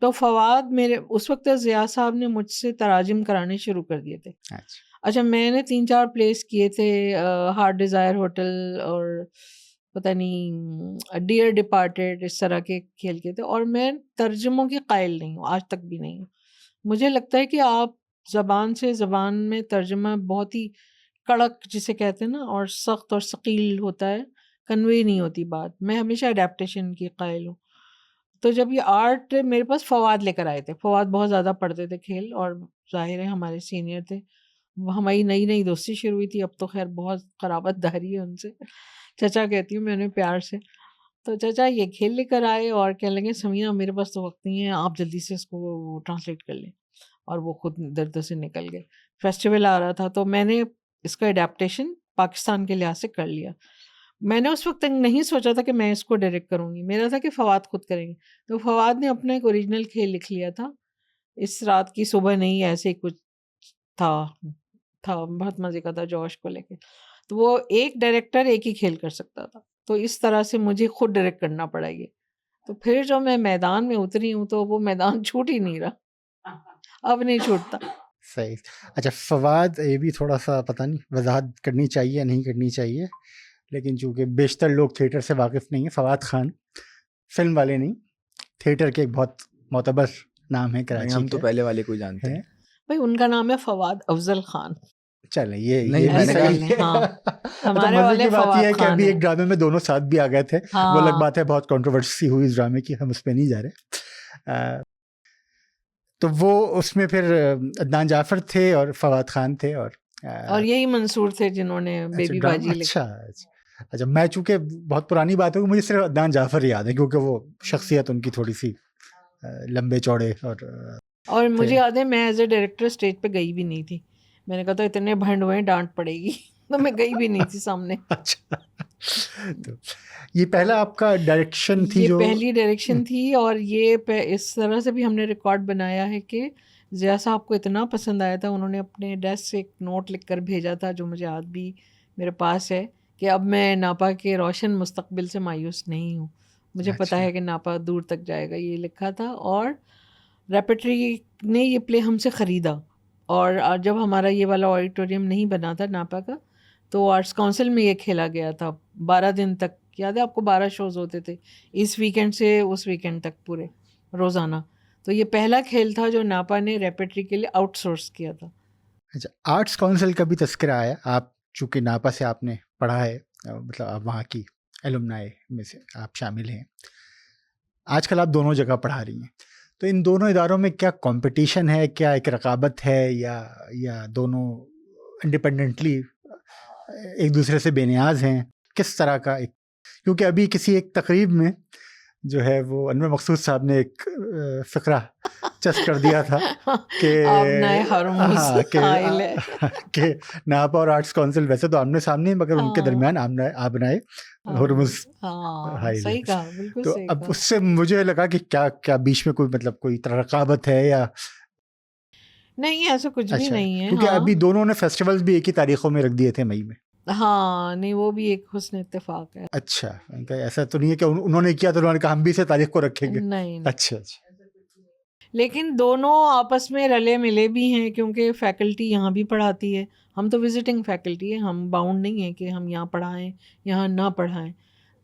تو فواد میرے اس وقت ضیاء صاحب نے مجھ سے تراجم کرانے شروع کر دیے تھے. اچھا میں نے 3-4 پلیس کیے تھے، ہارٹ ڈیزائر ہوٹل اور پتہ نہیں ڈیئر ڈپارٹیڈ، اس طرح کے کھیل کیے تھے. اور میں ترجموں کی قائل نہیں ہوں، آج تک بھی نہیں ہوں. مجھے لگتا ہے کہ آپ زبان سے زبان میں ترجمہ بہت ہی کڑک جسے کہتے ہیں نا، اور سخت اور ثقیل ہوتا ہے، کنوے نہیں ہوتی بات. میں ہمیشہ اڈیپٹیشن کی قائل ہوں. تو جب یہ آرٹ میرے پاس فواد لے کر آئے تھے، فواد بہت زیادہ پڑھتے تھے کھیل، اور ظاہر ہے ہمارے سینئر تھے، ہماری نئی دوستی شروع ہوئی تھی. اب تو خیر بہت قرابت داری ہے ان سے، چچا کہتی ہوں میں انہیں پیار سے. تو چچا یہ کھیل لے کر آئے اور کہنے لگے سمیرہ میرے پاس تو وقت نہیں ہے، آپ جلدی سے اس کو ٹرانسلیٹ کر لیں. اور وہ خود ادھر سے نکل گئے. فیسٹیول آ رہا تھا تو میں نے اس کا اڈیپٹیشن پاکستان کے لحاظ سے کر لیا. میں نے اس وقت تک نہیں سوچا تھا کہ میں اس کو ڈائریکٹ کروں گی، میرا تھا کہ فواد خود کریں گے. تو فواد نے اپنا ایک اوریجنل کھیل لکھ لیا تھا، اس رات کی صبح نہیں ایسے کچھ تھا بہت مزے کا تھا جوش کو لے کے. تو وہ ایک ڈائریکٹر ایک ہی کھیل کر سکتا تھا، تو اس طرح سے مجھے خود ڈائریکٹ کرنا پڑا. یہ تو پھر جو میں میدان میں اتری ہوں تو وہ میدان چھوٹ ہی نہیں رہا، اب نہیں چھوٹتا. صحیح. اچھا فواد، یہ بھی تھوڑا سا پتہ نہیں وضاحت کرنی چاہیے یا نہیں کرنی چاہیے، لیکن چونکہ بیشتر لوگ تھیٹر سے واقف نہیں ہیں، فواد خان فلم والے نہیں، تھیٹر کے ایک بہت معتبر نام ہے کراچی ہم تو کے. پہلے والے کو ہی جانتے ہیں. بھائی ان کا نام ہے فواد افضل خان. چلیں یہ نہیں، میں نے ایسا کہا کر لیں، ہاں اچھا ہمارے مزے والے کی بات یہ ہے فواد کہ خان ابھی ہے. ایک ڈرامے میں دونوں ساتھ بھی آ گئے تھے، وہ الگ ہاں بات ہے، بہت کنٹروورسی ہوئی اس ڈرامے کی، ہم اس پہ نہیں جا رہے. تو وہ اس میں پھر عدنان جعفر تھے اور فواد خان تھے، اور یہی منصور تھے جنہوں نے بیبی باجی لکھی. اچھا میں چونکہ بہت پرانی بات ہے، مجھے صرف عدنان جعفر یاد ہے کیونکہ وہ شخصیت ان کی تھوڑی سی لمبے چوڑے اور مجھے یاد ہے میں ایز اے ڈائریکٹر اسٹیج پہ گئی بھی نہیں تھی. میں نے کہا تو اتنے بھنڈ ہوئے ڈانٹ پڑے گی، تو میں گئی بھی نہیں تھی سامنے. اچھا تو یہ پہلا آپ کا ڈائریکشن تھی یہ جو پہلی ڈائریکشن تھی، اور یہ اس طرح سے بھی ہم نے ریکارڈ بنایا ہے کہ ضیاء صاحب کو اتنا پسند آیا تھا، انہوں نے اپنے ڈیسک سے ایک نوٹ لکھ کر بھیجا تھا جو مجھے آج بھی میرے پاس ہے، کہ اب میں ناپا کے روشن مستقبل سے مایوس نہیں ہوں، مجھے پتہ ہے کہ ناپا دور تک جائے گا، یہ لکھا تھا. اور ریپیٹری نے یہ پلے ہم سے خریدا، اور جب ہمارا یہ والا آڈیٹوریم نہیں بنا تھا ناپا کا، تو آرٹس کونسل میں یہ کھیلا گیا تھا 12 دن تک. یاد ہے آپ کو 12 شوز ہوتے تھے اس ویکینڈ سے اس ویکینڈ تک پورے روزانہ. تو یہ پہلا کھیل تھا جو ناپا نے ریپیٹری کے لیے آؤٹ سورس کیا تھا. اچھا آرٹس کونسل کا بھی تذکرہ آیا، آپ چونکہ ناپا سے آپ نے پڑھا ہے، مطلب آپ وہاں کی ایلومنائی میں سے آپ شامل ہیں، آج کل آپ دونوں جگہ پڑھا رہی ہیں، تو ان دونوں اداروں میں کیا کمپٹیشن ہے، کیا ایک رقابت ہے، یا دونوں انڈیپینڈنٹلی ایک دوسرے سے بے نیاز ہیں، کس طرح کا ایک، کیونکہ ابھی کسی ایک تقریب میں جو ہے وہ انور مقصود صاحب نے ایک فقرہ چسپ کر دیا تھا کہ کہ ناپا اور آرٹس کونسل ویسے تو آمنے سامنے، مگر ان کے درمیان آبنائے ہرمز صحیح کہا، بالکل تو صحیح اب کہا. اس سے مجھے لگا کہ کیا بیچ میں کوئی مطلب کوئی رقابت ہے یا نہیں، ایسا کچھ بھی نہیں ہے. کیونکہ ابھی دونوں نے فیسٹیول بھی ایک ہی تاریخوں میں رکھ دیے تھے مئی میں. ہاں نہیں، وہ بھی ایک حسن اتفاق ہے. اچھا ایسا تو نہیں ہے کہ انہوں نے کیا تو انہوں نے کہا ہم بھی اسے تاریخ کو رکھیں گے؟ نہیں. اچھا لیکن دونوں آپس میں رلے ملے بھی ہیں، کیونکہ فیکلٹی یہاں بھی پڑھاتی ہے، ہم تو وزٹنگ فیکلٹی ہے، ہم باؤنڈ نہیں ہیں کہ ہم یہاں پڑھائیں یہاں نہ پڑھائیں.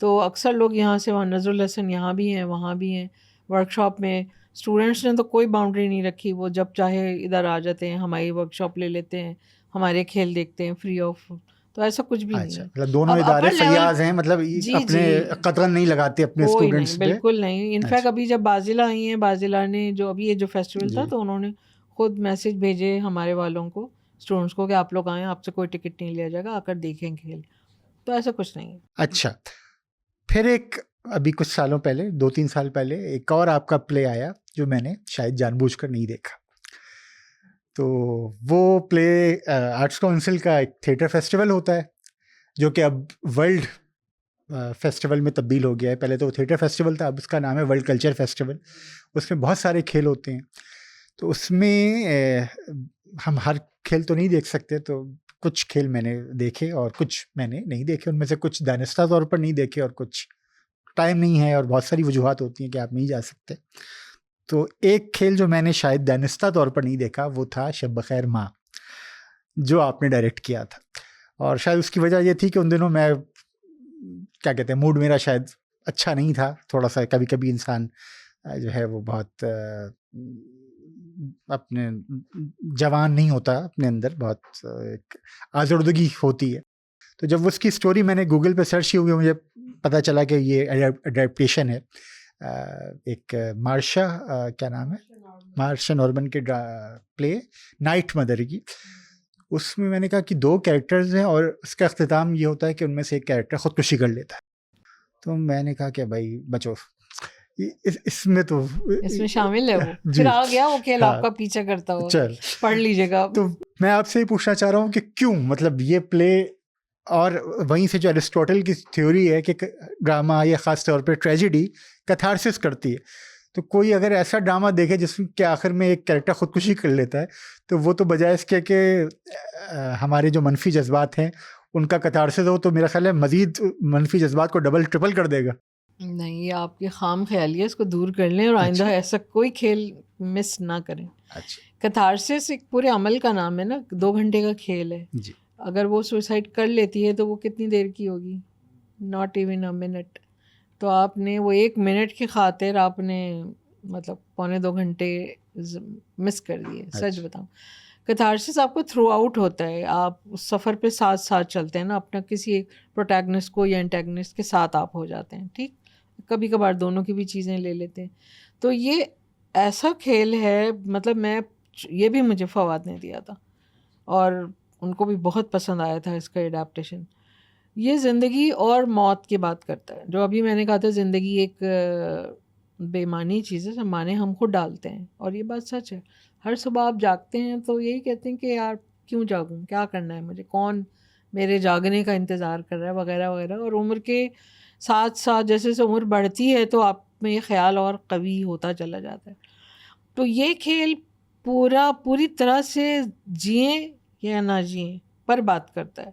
تو اکثر لوگ یہاں سے وہاں نظر الحسن یہاں بھی ہیں وہاں بھی ہیں. ورک شاپ میں اسٹوڈنٹس نے تو کوئی باؤنڈری نہیں رکھی، وہ جب چاہے ادھر آ جاتے ہیں، ہماری ورک شاپ لے لیتے ہیں، ہمارے کھیل دیکھتے ہیں فری آف تو ایسا کچھ بھی نہیں اچھا ہے. مطلب دونوں اب ادارے upper level- فیاض ہیں, مطلب جی اپنے جی قطر نہیں لگاتے اپنے کوئی اسٹوڈنٹس نہیں, پہ. بالکل نہیں. انفیکٹ اچھا ابھی جب بازلا آئی ہیں, بازلا نے جو ابھی یہ جو فیسٹیول تھا جی تو انہوں نے خود میسج بھیجے ہمارے والوں کو, اسٹوڈنٹس کو, کہ آپ لوگ آئیں, آپ سے کوئی ٹکٹ نہیں لیا جائے گا, آ کر دیکھیں کھیل. تو ایسا کچھ نہیں ہے. اچھا. پھر ایک ابھی کچھ سالوں پہلے 2-3 سال پہلے ایک اور آپ کا پلے آیا جو میں نے شاید جان بوجھ کر نہیں دیکھا. تو وہ پلے آرٹس کونسل کا ایک تھیٹر فیسٹیول ہوتا ہے جو کہ اب ورلڈ فیسٹیول میں تبدیل ہو گیا ہے. پہلے تو وہ تھیٹر فیسٹیول تھا, اب اس کا نام ہے ورلڈ کلچر فیسٹیول. اس میں بہت سارے کھیل ہوتے ہیں. تو اس میں ہم ہر کھیل تو نہیں دیکھ سکتے, تو کچھ کھیل میں نے دیکھے اور کچھ میں نے نہیں دیکھے. ان میں سے کچھ دانستہ طور پر نہیں دیکھے اور کچھ ٹائم نہیں ہے اور بہت ساری وجوہات ہوتی ہیں کہ آپ نہیں جا سکتے. تو ایک کھیل جو میں نے شاید دانستہ طور پر نہیں دیکھا وہ تھا شب بخیر ماں, جو آپ نے ڈائریکٹ کیا تھا. اور شاید اس کی وجہ یہ تھی کہ ان دنوں میں کیا کہتے ہیں, موڈ میرا شاید اچھا نہیں تھا تھوڑا سا. کبھی کبھی انسان جو ہے وہ بہت اپنے جوان نہیں ہوتا, اپنے اندر بہت ایک آزردگی ہوتی ہے. تو جب اس کی سٹوری میں نے گوگل پہ سرچ کی ہوئی, مجھے پتہ چلا کہ یہ اڈیپٹیشن ہے ایک مارشا کیا نام ہے, مارشا نورمن کے پلے نائٹ مدر کی. اس میں نے کہا کہ 2 کیریکٹرز ہیں اور اس کا اختتام یہ ہوتا ہے کہ ان میں سے ایک کیریکٹر خودکشی کر لیتا ہے. تو میں نے کہا کہ بھائی بچو, اس میں تو اس میں شامل ہے وہ, جی پھر آ گیا وہ کھیل ہاں آپ کا پیچھا کرتا ہو, چل. پڑھ لیجیے گا. تو میں آپ سے یہ پوچھنا چاہ رہا ہوں کہ کیوں, مطلب یہ پلے, اور وہیں سے جو ایرسٹوٹل کی تھیوری ہے کہ ڈرامہ یا خاص طور پہ ٹریجڈی کیتھارسس کرتی ہے, تو کوئی اگر ایسا ڈرامہ دیکھے جس کے آخر میں ایک کیریکٹر خودکشی کر لیتا ہے, تو وہ تو بجائے اس کے کہ ہمارے جو منفی جذبات ہیں ان کا کیتھارسس ہو, تو میرا خیال ہے مزید منفی جذبات کو ڈبل ٹرپل کر دے گا. نہیں, یہ آپ کی خام خیالی ہے, اس کو دور کر لیں اور آئندہ ایسا کوئی کھیل مس نہ کریں. اچھا کیتھارسس ایک پورے عمل کا نام ہے نا, 2 گھنٹے کا کھیل ہے. جی اگر وہ سوسائڈ کر لیتی ہے تو وہ کتنی دیر کی ہوگی, ناٹ ایون اے منٹ. تو آپ نے وہ 1 منٹ کی خاطر آپ نے مطلب 1.25 گھنٹے مس کر دیے. سچ بتاؤں, کیتھارسس آپ کو تھرو آؤٹ ہوتا ہے, آپ اس سفر پہ ساتھ ساتھ چلتے ہیں نا, اپنا کسی ایک پروٹیگنسٹ کو یا انٹیگنسٹ کے ساتھ آپ ہو جاتے ہیں. ٹھیک, کبھی کبھار دونوں کی بھی چیزیں لے لیتے ہیں. تو یہ ایسا کھیل ہے, مطلب میں یہ بھی مجھے فواد نے دیا تھا اور ان کو بھی بہت پسند آیا تھا اس کا اڈیپٹیشن. یہ زندگی اور موت کی بات کرتا ہے, جو ابھی میں نے کہا تھا زندگی ایک بے معنی چیز ہے, معنی ہم خود ڈالتے ہیں, اور یہ بات سچ ہے. ہر صبح آپ جاگتے ہیں تو یہی کہتے ہیں کہ یار کیوں جاگوں, کیا کرنا ہے مجھے, کون میرے جاگنے کا انتظار کر رہا ہے, وغیرہ وغیرہ. اور عمر کے ساتھ ساتھ جیسے جیسے عمر بڑھتی ہے تو آپ میں یہ خیال اور قوی ہوتا چلا جاتا ہے. تو یہ کھیل پوری طرح سے جئیں یا نہ جئیں پر بات کرتا ہے.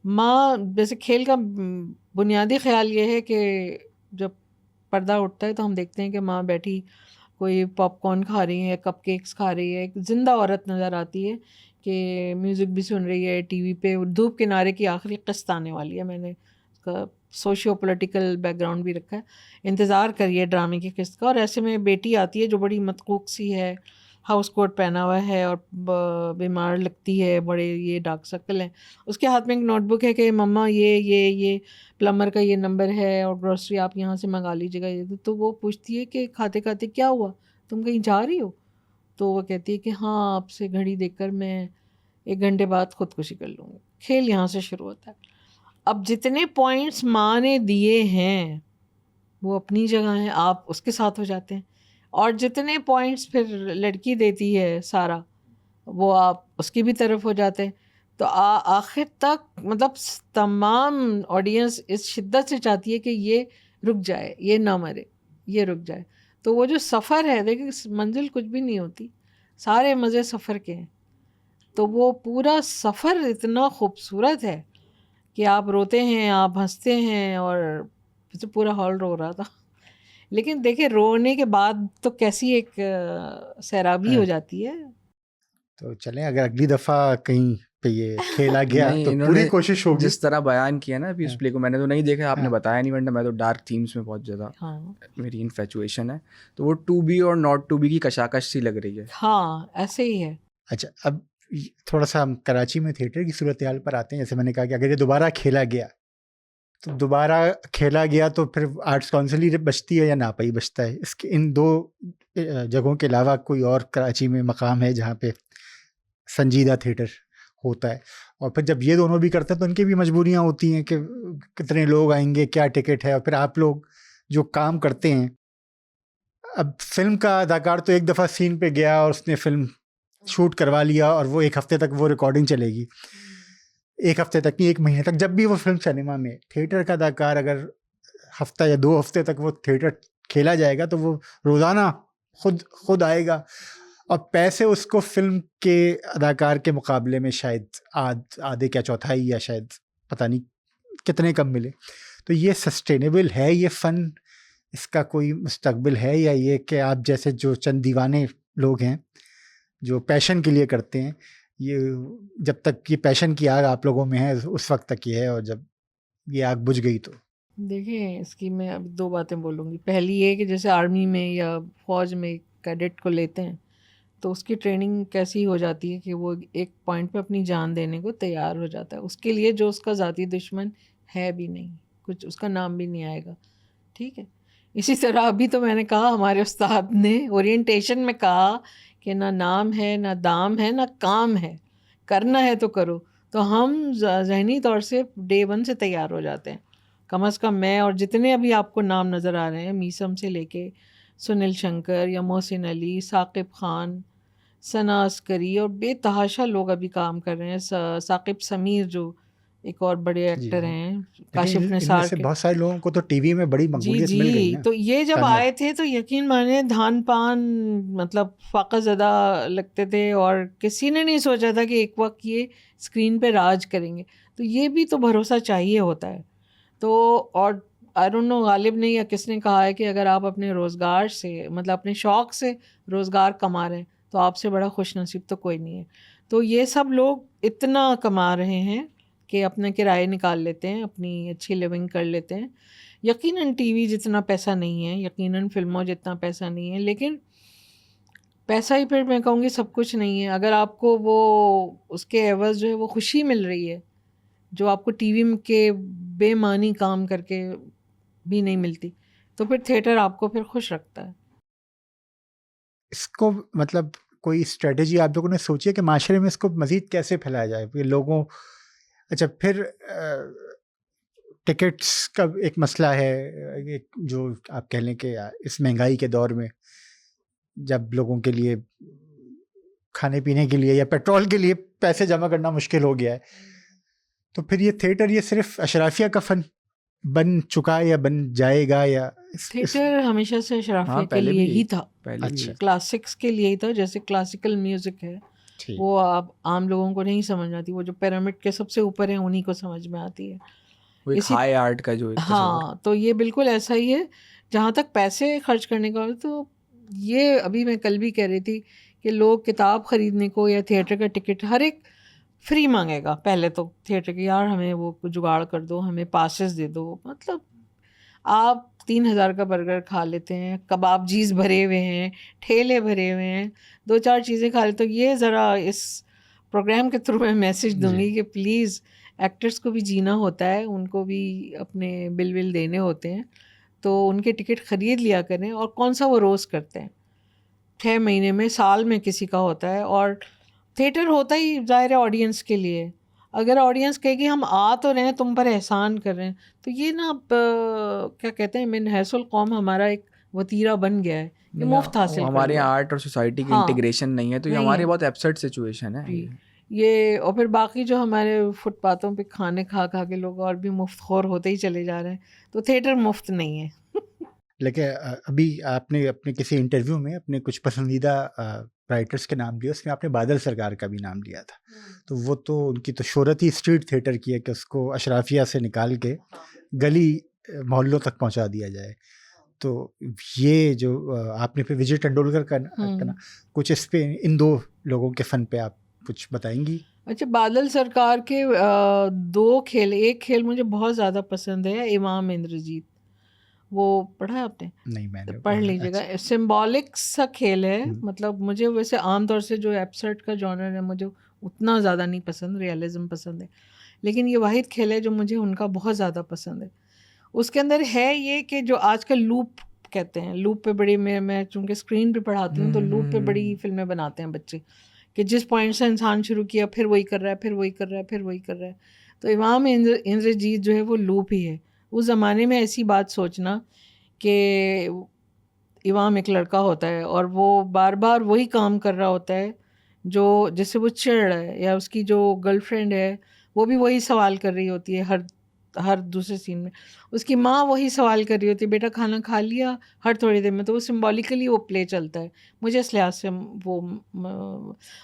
ماں, جیسے کھیل کا بنیادی خیال یہ ہے کہ جب پردہ اٹھتا ہے تو ہم دیکھتے ہیں کہ ماں بیٹھی کوئی پاپ کارن کھا رہی ہے, کپ کیکس کھا رہی ہے, ایک زندہ عورت نظر آتی ہے کہ میوزک بھی سن رہی ہے, ٹی وی پہ دھوپ کنارے کی آخری قسط آنے والی ہے. میں نے اس کا سوشیو پولیٹیکل بیک گراؤنڈ بھی رکھا ہے, انتظار کریے ڈرامے کی قسط کا. اور ایسے میں بیٹی آتی ہے جو بڑی متقوق سی ہے, ہاؤس کوٹ پہنا ہوا ہے اور بیمار لگتی ہے, بڑے یہ ڈارک سرکل ہیں. اس کے ہاتھ میں ایک نوٹ بک ہے کہ مما یہ پلمبر کا یہ نمبر ہے اور گروسری آپ یہاں سے منگا لیجیے گا. تو وہ پوچھتی ہے کہ کھاتے کھاتے کیا ہوا, تم کہیں جا رہی ہو؟ تو وہ کہتی ہے کہ ہاں, آپ سے گھڑی دیکھ کر میں 1 گھنٹے بعد خودکشی کر لوں گی. کھیل یہاں سے شروع ہوتا ہے. اب جتنے پوائنٹس ماں نے دیے ہیں وہ اپنی جگہ ہیں, آپ اس کے ساتھ ہو جاتے ہیں, اور جتنے پوائنٹس پھر لڑکی دیتی ہے سارا وہ آپ اس کی بھی طرف ہو جاتے ہیں. تو آخر تک مطلب تمام آڈینس اس شدت سے چاہتی ہے کہ یہ رک جائے, یہ نہ مرے, یہ رک جائے. تو وہ جو سفر ہے, دیکھیں منزل کچھ بھی نہیں ہوتی, سارے مزے سفر کے ہیں. تو وہ پورا سفر اتنا خوبصورت ہے کہ آپ روتے ہیں, آپ ہنستے ہیں, اور پورا ہال رو رہا تھا. لیکن دیکھیں رونے کے بعد تو کیسی ایک سیرابی ہو جاتی ہے. تو چلیں, اگر اگلی دفعہ کہیں پہ یہ کھیلا گیا تو پوری کوشش ہوگی. جس طرح بیان کیا نا ابھی اس پلے کو, میں نے تو نہیں دیکھا, آپ نے بتایا نہیں, ورنہ میں تو ڈارک تھیمز میں بہت زیادہ میری انفیچویشن ہے. تو وہ ٹو بی اور ناٹ ٹو بی کی کشاکش سی لگ رہی ہے. ہاں ایسے ہی ہے. اچھا, اب تھوڑا سا ہم کراچی میں تھیٹر کی صورتحال پر آتے ہیں. جیسے میں نے کہا کہ اگر یہ دوبارہ کھیلا گیا تو پھر آرٹس کونسل ہی بچتی ہے یا ناپائی بچتا ہے. اس کے ان دو جگہوں کے علاوہ کوئی اور کراچی میں مقام ہے جہاں پہ سنجیدہ تھیٹر ہوتا ہے؟ اور پھر جب یہ دونوں بھی کرتے ہیں تو ان کی بھی مجبوریاں ہوتی ہیں کہ کتنے لوگ آئیں گے, کیا ٹکٹ ہے, اور پھر آپ لوگ جو کام کرتے ہیں. اب فلم کا اداکار تو ایک دفعہ سین پہ گیا اور اس نے فلم شوٹ کروا لیا اور وہ ایک ہفتے تک وہ ریکارڈنگ چلے گی, ایک ہفتے تک نہیں, ایک مہینے تک, جب بھی وہ فلم سنیما میں. تھیٹر کا اداکار اگر ہفتہ یا 2 ہفتے تک وہ تھیٹر کھیلا جائے گا تو وہ روزانہ خود آئے گا, اور پیسے اس کو فلم کے اداکار کے مقابلے میں شاید آدھے کیا چوتھائی یا شاید پتہ نہیں کتنے کم ملے. تو یہ سسٹینیبل ہے یہ فن؟ اس کا کوئی مستقبل ہے, یا یہ کہ آپ جیسے جو چند دیوانے لوگ ہیں جو پیشن کے لیے کرتے ہیں, یہ جب تک یہ پیشن کی آگ آپ لوگوں میں ہے اس وقت تک یہ ہے, اور جب یہ آگ بجھ گئی تو؟ دیکھیں, اس کی میں اب 2 باتیں بولوں گی. پہلی یہ کہ جیسے آرمی میں یا فوج میں کیڈٹ کو لیتے ہیں تو اس کی ٹریننگ کیسی ہو جاتی ہے کہ وہ ایک پوائنٹ پہ اپنی جان دینے کو تیار ہو جاتا ہے, اس کے لیے جو اس کا ذاتی دشمن ہے بھی نہیں, کچھ اس کا نام بھی نہیں آئے گا. ٹھیک ہے. اسی طرح ابھی تو میں نے کہا ہمارے استاد نے اورینٹیشن میں کہا کہ نہ نام ہے, نہ دام ہے, نہ کام ہے, کرنا ہے تو کرو. تو ہم ذہنی طور سے ڈے 1 سے تیار ہو جاتے ہیں. کم از کم میں اور جتنے ابھی آپ کو نام نظر آ رہے ہیں, میسم سے لے کے سنیل شنکر یا محسن علی, ثاقب خان, ثنا عسکری, اور بے تحاشا لوگ ابھی کام کر رہے ہیں. ثاقب سمیر جو ایک اور بڑے ایکٹر ہیں, کاشف نثار کے. بہت سارے لوگوں کو تو ٹی وی میں بڑی مقبولیت مل گئی نا. تو یہ جب آئے تھے تو یقین مانے دھان پان مطلب فاقہ زدہ لگتے تھے, اور کسی نے نہیں سوچا تھا کہ ایک وقت یہ اسکرین پہ راج کریں گے. تو یہ بھی تو بھروسہ چاہیے ہوتا ہے. تو اور آئی ڈونٹ نو غالب نے یا کس نے کہا ہے کہ اگر آپ اپنے روزگار سے مطلب اپنے شوق سے روزگار کما رہے ہیں تو آپ سے بڑا خوش نصیب تو کوئی نہیں ہے. تو یہ سب لوگ اتنا کما رہے ہیں کہ اپنے کرائے نکال لیتے ہیں, اپنی اچھی لیونگ کر لیتے ہیں. یقیناً ٹی وی جتنا پیسہ نہیں ہے, یقیناً فلموں جتنا پیسہ نہیں ہے, لیکن پیسہ ہی پھر میں کہوں گی سب کچھ نہیں ہے. اگر آپ کو وہ اس کے عوض جو ہے وہ خوشی مل رہی ہے جو آپ کو ٹی وی کے بے معنی کام کر کے بھی نہیں ملتی, تو پھر تھیٹر آپ کو پھر خوش رکھتا ہے. اس کو مطلب کوئی اسٹریٹجی آپ لوگوں نے سوچی ہے کہ معاشرے میں اس کو مزید کیسے پھیلایا جائے؟ کہ لوگوں, اچھا پھر ٹکٹس کا ایک مسئلہ ہے جو آپ کہہ لیں کہ اس مہنگائی کے دور میں جب لوگوں کے لیے کھانے پینے کے لیے یا پیٹرول کے لیے پیسے جمع کرنا مشکل ہو گیا ہے, تو پھر یہ تھیٹر یہ صرف اشرافیہ کا فن بن چکا ہے یا بن جائے گا؟ یا تھیٹر ہمیشہ سے اشرافیہ کے لیے ہی تھا, کلاسکس کے لیے ہی تھا. جیسے کلاسیکل میوزک ہے وہ آپ عام لوگوں کو نہیں سمجھ آتی, وہ جو پیرامڈ کے سب سے اوپر ہیں انہی کو سمجھ میں آتی ہے. ہائی آرٹ کا جو ہاں, تو یہ بالکل ایسا ہی ہے. جہاں تک پیسے خرچ کرنے کا تو یہ ابھی میں کل بھی کہہ رہی تھی کہ لوگ کتاب خریدنے کو یا تھیٹر کا ٹکٹ ہر ایک فری مانگے گا. پہلے تو تھیٹر کے یار ہمیں وہ جگاڑ کر دو, ہمیں پاسز دے دو. مطلب آپ 3000 کا برگر کھا لیتے ہیں, کباب جیز بھرے ہوئے ہیں, ٹھیلے بھرے ہوئے ہیں, 2-4 چیزیں کھا لیتے. تو یہ ذرا اس پروگرام کے تھرو میں میسیج دوں گی کہ پلیز ایکٹرس کو بھی جینا ہوتا ہے, ان کو بھی اپنے بل دینے ہوتے ہیں, تو ان کے ٹکٹ خرید لیا کریں. اور کون سا وہ روز کرتے ہیں, 6 مہینے میں, سال میں کسی کا ہوتا ہے. اور تھیٹر ہوتا ہی ظاہر ہے آڈینس کے لیے. اگر آڈینس کہے گی ہم آ تو رہے ہیں, تم پر احسان کر رہے ہیں, تو یہ نا کیا کہتے ہیں من حیث القوم ہمارا ایک وتیرہ بن گیا ہے کہ مفت حاصل کر ہمارے یہاں آرٹ اور سوسائٹی کی انٹیگریشن نہیں ہے, تو یہ ہماری بہت ایبسرڈ سچویشن ہے یہ. اور پھر باقی جو ہمارے فٹ پاتھوں پہ کھانے کھا کے لوگ اور بھی مفت خور ہوتے ہی چلے جا رہے ہیں. تو تھیٹر مفت نہیں ہے. لیکن ابھی آپ نے اپنے کسی انٹرویو میں اپنے کچھ پسندیدہ رائٹرس کے نام لیے, اس میں آپ نے بادل سرکار کا بھی نام لیا تھا. تو وہ تو ان کی تو شہرت ہی اسٹریٹ تھیٹر کی ہے کہ اس کو اشرافیہ سے نکال کے گلی محلوں تک پہنچا دیا جائے. تو یہ جو آپ نے پھر وجے ٹنڈولکر کا کچھ اس پہ ان 2 لوگوں کے فن پہ آپ کچھ بتائیں گی؟ اچھا, بادل سرکار کے 2 کھیل, ایک کھیل مجھے بہت زیادہ پسند ہے, امام اندرجیت. وہ پڑھا ہے آپ نے؟ نہیں, میں نے پڑھ لیجیے گا. سمبولک سا کھیل ہے. مطلب مجھے ویسے عام طور سے جو ایبسرڈ کا جانر ہے مجھے اتنا زیادہ نہیں پسند، ریئلزم پسند ہے. لیکن یہ واحد کھیل ہے جو مجھے ان کا بہت زیادہ پسند ہے. اس کے اندر ہے یہ کہ جو آج کل لوپ کہتے ہیں، لوپ پہ بڑی میں چونکہ اسکرین پہ پڑھاتی ہوں تو لوپ پہ بڑی فلمیں بناتے ہیں بچے کہ جس پوائنٹ سے انسان شروع کیا پھر وہی کر رہا ہے، پھر وہی کر رہا ہے، پھر وہی کر رہا ہے. تو امام اندرجیت جو ہے وہ لوپ ہی ہے. اس زمانے میں ایسی بات سوچنا کہ امام ایک لڑکا ہوتا ہے اور وہ بار بار وہی کام کر رہا ہوتا ہے جو جس سے وہ چڑھ رہا ہے، یا اس کی جو گرل فرینڈ ہے وہ بھی وہی سوال کر رہی ہوتی ہے ہر دوسرے سین میں، اس کی ماں وہی سوال کر رہی ہوتی ہے بیٹا کھانا کھا لیا ہر تھوڑی دیر میں. تو وہ سمبولیکلی وہ پلے چلتا ہے مجھے اس لحاظ سے وہ.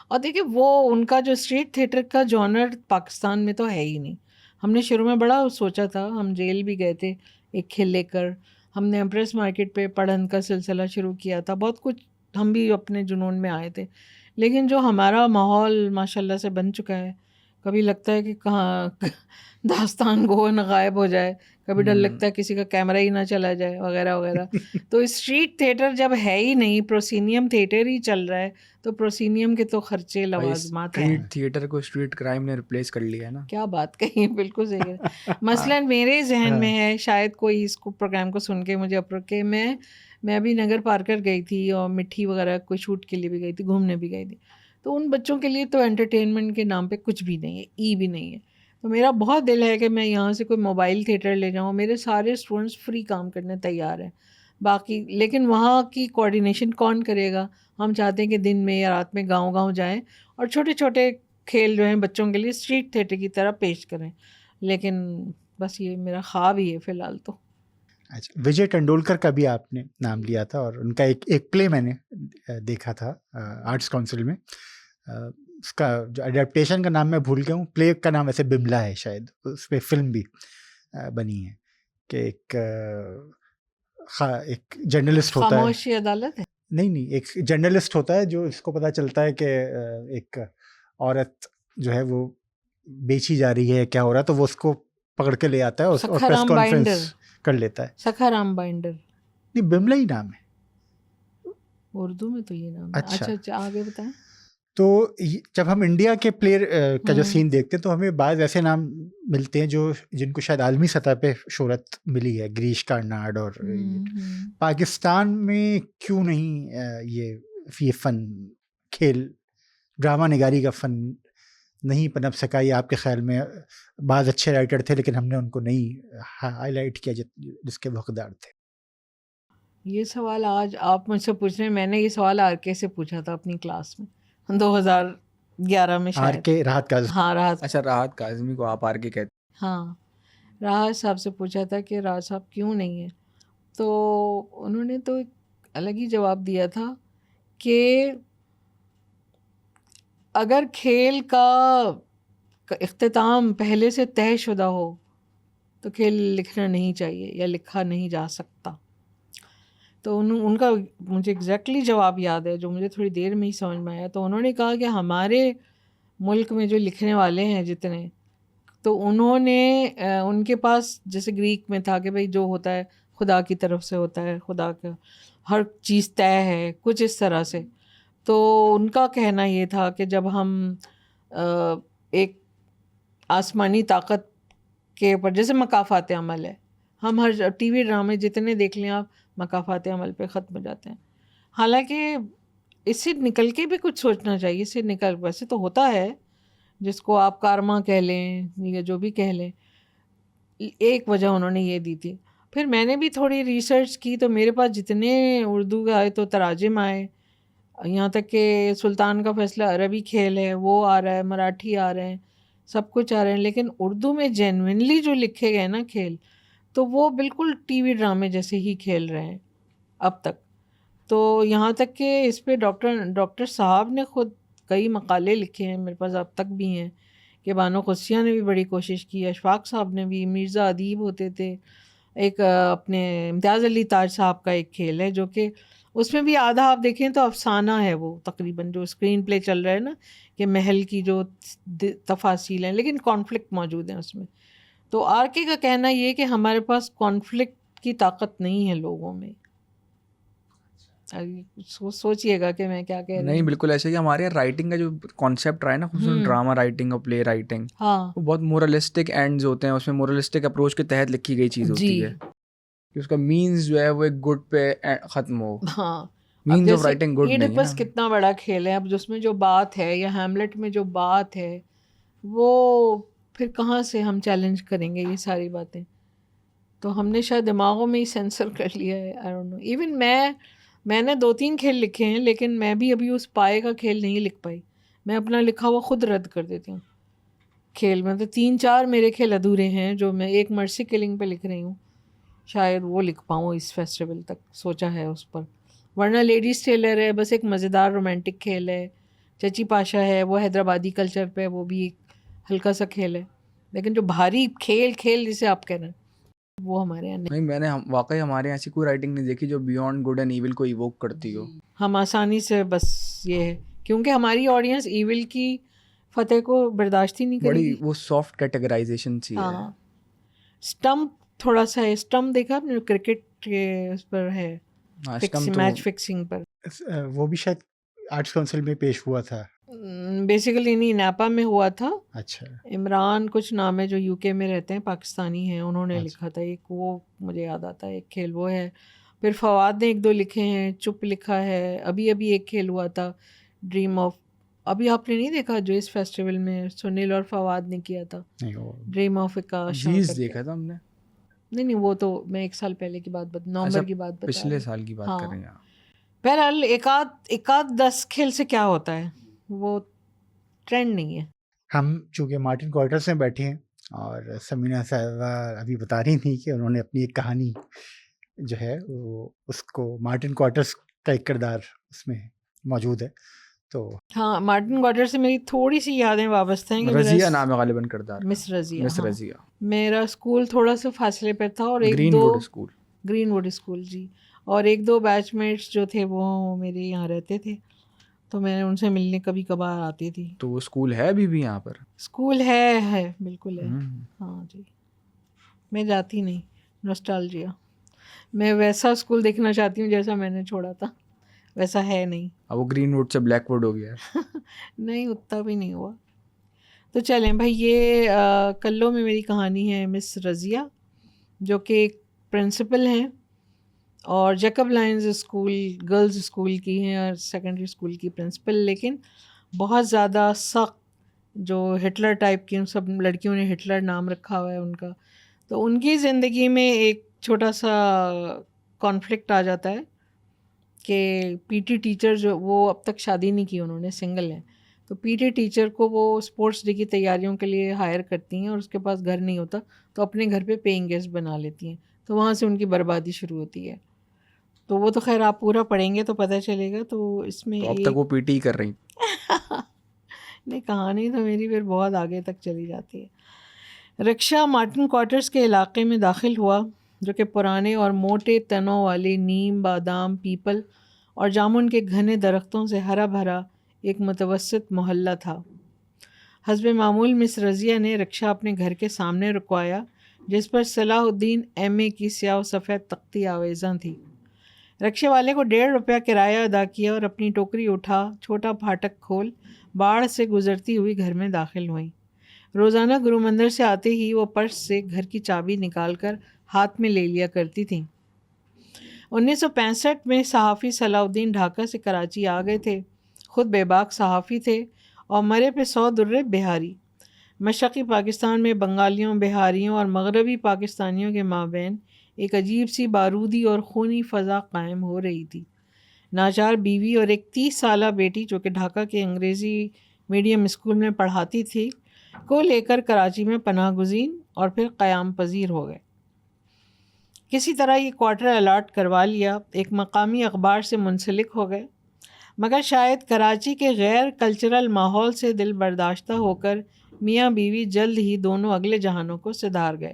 اور دیکھیے وہ ان کا جو اسٹریٹ تھیٹر کا جانر پاکستان میں تو ہے ہی نہیں. ہم نے شروع میں بڑا سوچا تھا، ہم جیل بھی گئے تھے ایک کھیل لے کر، ہم نے امپریس مارکیٹ پہ پڑھن کا سلسلہ شروع کیا تھا، بہت کچھ ہم بھی اپنے جنون میں آئے تھے. لیکن جو ہمارا ماحول ماشاء اللہ سے بن چکا ہے، کبھی لگتا ہے کہ کہاں داستان گو نہ غائب ہو جائے، کبھی ڈر لگتا ہے کسی کا کیمرہ ہی نہ چلا جائے وغیرہ وغیرہ. تو اسٹریٹ تھیٹر جب ہے ہی نہیں، پروسینیم تھیٹر ہی چل رہا ہے، تو پروسینیم کے تو خرچے لوازمات ہیں. اسٹریٹ تھیٹر کو اسٹریٹ کرائم نے ریپلیس کر لیا ہے نا. کیا بات کہی ہے، بالکل صحیح ہے. مثلاً میرے ذہن میں ہے، شاید کوئی اس کو پروگرام کو سن کے مجھے اپروچ کہ میں ابھی نگر پارکر گئی تھی اور مٹھی وغیرہ کوئی شوٹ کے لیے بھی گئی تھی، گھومنے بھی گئی تھی. تو ان بچوں کے لیے تو انٹرٹینمنٹ کے نام پہ کچھ بھی نہیں ہے، ای بھی نہیں ہے. تو میرا بہت دل ہے کہ میں یہاں سے کوئی موبائل تھیٹر لے جاؤں. میرے سارے اسٹوڈنٹس فری کام کرنے تیار ہیں باقی، لیکن وہاں کی کوآرڈینیشن کون کرے گا؟ ہم چاہتے ہیں کہ دن میں یا رات میں گاؤں گاؤں جائیں اور چھوٹے چھوٹے کھیل جو ہیں بچوں کے لیے اسٹریٹ تھیٹر کی طرح پیش کریں. لیکن بس یہ میرا خواب ہی ہے فی الحال تو. اچھا، وجے ٹنڈولکر کا بھی آپ نے نام لیا تھا، اور ان کا ایک پلے میں نے دیکھا تھا آرٹس کونسل میں. اس کا جو اڈیپٹیشن کا نام میں بھول گیا ہوں، پلے کا نام ایسے بملا ہے شاید، اس پہ فلم بھی بنی ہے کہ ایک جرنلسٹ ہوتا ہے. خاموشی عدالت ہے. نہیں، ایک جرنلسٹ ہوتا ہے جو اس کو پتہ چلتا ہے کہ ایک عورت جو ہے وہ بیچی جا رہی ہے، کیا ہو رہا ہے، تو وہ اس کو پکڑ کے لے آتا ہے اور پریس کانفرنس کر لیتا ہے. سکھارام بائنڈر. نہیں، بملا ہی نام ہے اردو میں تو یہ نام ہے. اچھا آگے بتائیں. تو جب ہم انڈیا کے پلیئر کا جو سین دیکھتے ہیں تو ہمیں بعض ایسے نام ملتے ہیں جن کو شاید عالمی سطح پہ شہرت ملی ہے، گریش کارناڈ. اور پاکستان میں کیوں نہیں یہ فن، کھیل ڈرامہ نگاری کا فن نہیں پنپ سکا؟ یہ آپ کے خیال میں بعض اچھے رائٹر تھے لیکن ہم نے ان کو نہیں ہائی لائٹ کیا جس کے حقدار تھے؟ یہ سوال آج آپ مجھ سے پوچھ رہے ہیں. میں نے یہ سوال آر کے سے پوچھا تھا اپنی کلاس میں 2011 میں شاید. آر کے راحت کاظمی. ہاں راحت. اچھا، راحت کاظمی کو آپ آر کے کہتے ہیں؟ ہاں، راحت صاحب سے پوچھا تھا کہ راحت صاحب کیوں نہیں ہے، تو انہوں نے تو ایک الگ ہی جواب دیا تھا کہ اگر کھیل کا اختتام پہلے سے طے شدہ ہو تو کھیل لکھنا نہیں چاہیے یا لکھا نہیں جا سکتا. تو ان کا مجھے ایگزیکٹلی جواب یاد ہے جو مجھے تھوڑی دیر میں ہی سمجھ میں آیا. تو انہوں نے کہا کہ ہمارے ملک میں جو لکھنے والے ہیں جتنے، تو انہوں نے ان کے پاس جیسے گریک میں تھا کہ بھئی جو ہوتا ہے خدا کی طرف سے ہوتا ہے، خدا کا ہر چیز طے ہے، کچھ اس طرح سے. تو ان کا کہنا یہ تھا کہ جب ہم ایک آسمانی طاقت کے اوپر، جیسے مکافات عمل ہے، ہم ہر ٹی وی ڈرامے جتنے دیکھ لیں آپ مکافات عمل پہ ختم ہو جاتے ہیں. حالانکہ اس سے نکل کے بھی کچھ سوچنا چاہیے. اس سے نکل، ویسے تو ہوتا ہے جس کو آپ کارما کہہ لیں یا جو بھی کہہ لیں. ایک وجہ انہوں نے یہ دی تھی. پھر میں نے بھی تھوڑی ریسرچ کی تو میرے پاس جتنے اردو کے آئے تو تراجم آئے، یہاں تک کہ سلطان کا فیصلہ عربی کھیل ہے وہ آ رہا ہے، مراٹھی آ رہے ہیں، سب کچھ آ رہے ہیں. لیکن اردو میں جینوئنلی جو لکھے گئے نا کھیل، تو وہ بالکل ٹی وی ڈرامے جیسے ہی کھیل رہے ہیں اب تک. تو یہاں تک کہ اس پہ ڈاکٹر صاحب نے خود کئی مقالے لکھے ہیں، میرے پاس اب تک بھی ہیں، کہ بانو قدسیہ نے بھی بڑی کوشش کی، اشفاق صاحب نے بھی، مرزا ادیب ہوتے تھے. ایک اپنے امتیاز علی تاج صاحب کا ایک کھیل ہے جو کہ اس میں بھی آدھا آپ دیکھیں تو افسانہ ہے، وہ تقریباً جو اسکرین پلے چل رہا ہے نا، کہ محل کی جو تفاصیل ہیں لیکن کانفلکٹ موجود ہیں اس میں. تو آر کے کا کہنا یہ کہ ہمارے پاس کانفلکٹ کی طاقت نہیں ہے لوگوں میں. سوچئے گا کہ میں کیا کہہ رہی نہیں ہوں. بالکل ایسے ہی ہمارے یہاں رائٹنگ کا جو کانسیپٹ رہا ہے نا ڈرامہ رائٹنگ اور پلے رائٹنگ, ہاں وہ بہت مورلسٹک اینڈز ہوتے ہیں, اس میں مورلسٹک اپروچ کے تحت لکھی گئی چیز ہوتی ہے کہ اس کا مینز جو ہے وہ ایک گڈ پہ ختم ہو. ہاں. اب مینز آف جیسے رائٹنگ گڈ نہیں ہے ایڈیپس نا. کتنا بڑا کھیل ہے, اب جس میں جو بات ہے یا ہیملٹ میں جو بات ہے وہ پھر کہاں سے ہم چیلنج کریں گے یہ ساری باتیں. تو ہم نے شاید دماغوں میں ہی سینسر کر لیا ہے. I don't know. ایون میں نے 2-3 کھیل لکھے ہیں, لیکن میں بھی ابھی اس پائے کا کھیل نہیں لکھ پائی. میں اپنا لکھا ہوا خود رد کر دیتی ہوں کھیل میں. تو 3-4 میرے کھیل ادھورے ہیں جو میں ایک مرسی کلنگ پہ لکھ رہی ہوں, شاید وہ لکھ پاؤں اس فیسٹیول تک, سوچا ہے اس پر. ورنہ لیڈیز ٹیلر ہے, بس ایک مزیدار رومانٹک کھیل ہے. چچی پاشا ہے, وہ حیدرآبادی کلچر پہ, وہ بھی ایک ہلکا سا کھیل ہے. لیکن جو بھاری کھیل جسے آپ کہہ رہے ہیں وہ ہمارے یہاں نہیں, میں نے واقعی ہمارے یہاں ایسی کوئی رائٹنگ نہیں دیکھی جو بیونڈ گڈ اینڈ ایول کو ایووک کرتی ہو. ہم آسانی سے بس یہ ہے کیونکہ ہماری آڈینس ایول کی فتح کو برداشت ہی نہیں کرے گی. بڑی وہ سافٹ کیٹیگرائزیشن سی ہے. ہاں اسٹمپ تھوڑا سا ہے. اسٹمپ دیکھا آپ نے, کرکٹ کے اس پر ہے, میچ فکسنگ پر. وہ بھی شاید آرٹس کونسل میں پیش ہوا تھا. بیسیکلی نہیں, نیپا میں ہوا تھا. اچھا. عمران کچھ نام ہے جو یو کے میں رہتے ہیں, پاکستانی ہیں, انہوں نے لکھا تھا ایک, وہ مجھے یاد آتا ہے ایک کھیل وہ ہے. پھر فواد نے 1-2 لکھے ہیں, چپ لکھا ہے. ابھی ایک کھیل ہوا تھا ڈریم آف, ابھی آپ نے نہیں دیکھا جو اس فیسٹیول میں سنیل اور فواد نے کیا تھا, ڈریم آف اکاشا. دیکھا تھا ہم نے. نہیں وہ تو میں 1 سال پہلے کی بات نومبر کی بات بتا رہی ہوں, پچھلے سال کی بات کر رہے ہیں. بہرحال ایک آدھ 10 کھیل سے کیا ہوتا ہے, وہ ٹرینڈ نہیں ہے. ہم چونکہ مارٹن کوارٹرز میں بیٹھے ہیں اور سمینہ صاحبہ ابھی بتا رہی تھیں کہ انہوں نے اپنی ایک کہانی جو ہے وہ اس کو مارٹن کوارٹرز کا ایک کردار اس میں موجود ہے. تو ہاں مارٹن کوارٹر سے میری تھوڑی سی یادیں وابستہ ہیں. رضیہ نام ہے غالباً کردار, مس رضیہ. مس رضیہ. میرا اسکول تھوڑا سا فاصلے پہ تھا اور گرین ووڈ اسکول جی, اور 1-2 بیچ میٹس جو تھے وہ میرے یہاں رہتے تھے, تو میں ان سے ملنے کبھی کبھار آتی تھی. تو وہ اسکول ہے ابھی بھی یہاں پر؟ اسکول ہے بالکل ہے. ہاں جی, میں جاتی نہیں, نوسٹالجیا. میں ویسا اسکول دیکھنا چاہتی ہوں جیسا میں نے چھوڑا تھا, ویسا ہے نہیں. اب وہ گرین ووڈ سے بلیک ووڈ ہو گیا ہے. نہیں اتنا بھی نہیں ہوا. تو چلیں بھائی, یہ کلو میں میری کہانی ہے مس رضیہ, جو کہ ایک پرنسپل ہیں اور Jacob lines school girls school کی ہیں اور سیکنڈری اسکول کی پرنسپل, لیکن بہت زیادہ سخت, جو ہٹلر ٹائپ کی, سب لڑکیوں نے ہٹلر نام رکھا ہوا ہے ان کا. تو ان کی زندگی میں ایک چھوٹا سا کانفلکٹ آ جاتا ہے کہ پی ٹی ٹیچر جو, وہ اب تک شادی نہیں کی انہوں نے, سنگل ہیں. تو پی ٹی ٹیچر کو وہ اسپورٹس ڈے کی تیاریوں کے لیے ہائر کرتی ہیں اور اس کے پاس گھر نہیں ہوتا, تو اپنے گھر پہ پیئنگ گیسٹ بنا لیتی ہیں. تو وہاں سے ان کی بربادی شروع ہوتی ہے. تو وہ تو خیر آپ پورا پڑھیں گے تو پتہ چلے گا. تو اس میں اب تک وہ پی ٹی کر رہی نہیں, کہانی تو میری پھر بہت آگے تک چلی جاتی ہے. رکشا مارٹن کوارٹرز کے علاقے میں داخل ہوا, جو کہ پرانے اور موٹے تنوں والے نیم, بادام, پیپل اور جامن کے گھنے درختوں سے ہرا بھرا ایک متوسط محلہ تھا. حسب معمول مس رضیہ نے رکشا اپنے گھر کے سامنے رکوایا, جس پر صلاح الدین ایم اے کی سیاہ و سفید تختی آویزاں تھی. رکشے والے کو 1.5 روپیہ کرایہ ادا کیا اور اپنی ٹوکری اٹھا چھوٹا پھاٹک کھول باڑ سے گزرتی ہوئی گھر میں داخل ہوئیں. روزانہ گرو مندر سے آتے ہی وہ پرس سے گھر کی چابی نکال کر ہاتھ میں لے لیا کرتی تھیں. 1965 میں صحافی صلاح الدین ڈھاکہ سے کراچی آ گئے تھے. خود بے باک صحافی تھے اور مرے پہ 100 درے بہاری. مشرقی پاکستان میں بنگالیوں, بہاریوں اور مغربی پاکستانیوں کے مابین ایک عجیب سی بارودی اور خونی فضا قائم ہو رہی تھی. ناچار بیوی اور ایک 30 سالہ بیٹی, جو کہ ڈھاکہ کے انگریزی میڈیم اسکول میں پڑھاتی تھی, کو لے کر کراچی میں پناہ گزین اور پھر قیام پذیر ہو گئے. کسی طرح یہ کوارٹر الاٹ کروا لیا, ایک مقامی اخبار سے منسلک ہو گئے, مگر شاید کراچی کے غیر کلچرل ماحول سے دل برداشتہ ہو کر میاں بیوی جلد ہی دونوں اگلے جہانوں کو سدھار گئے.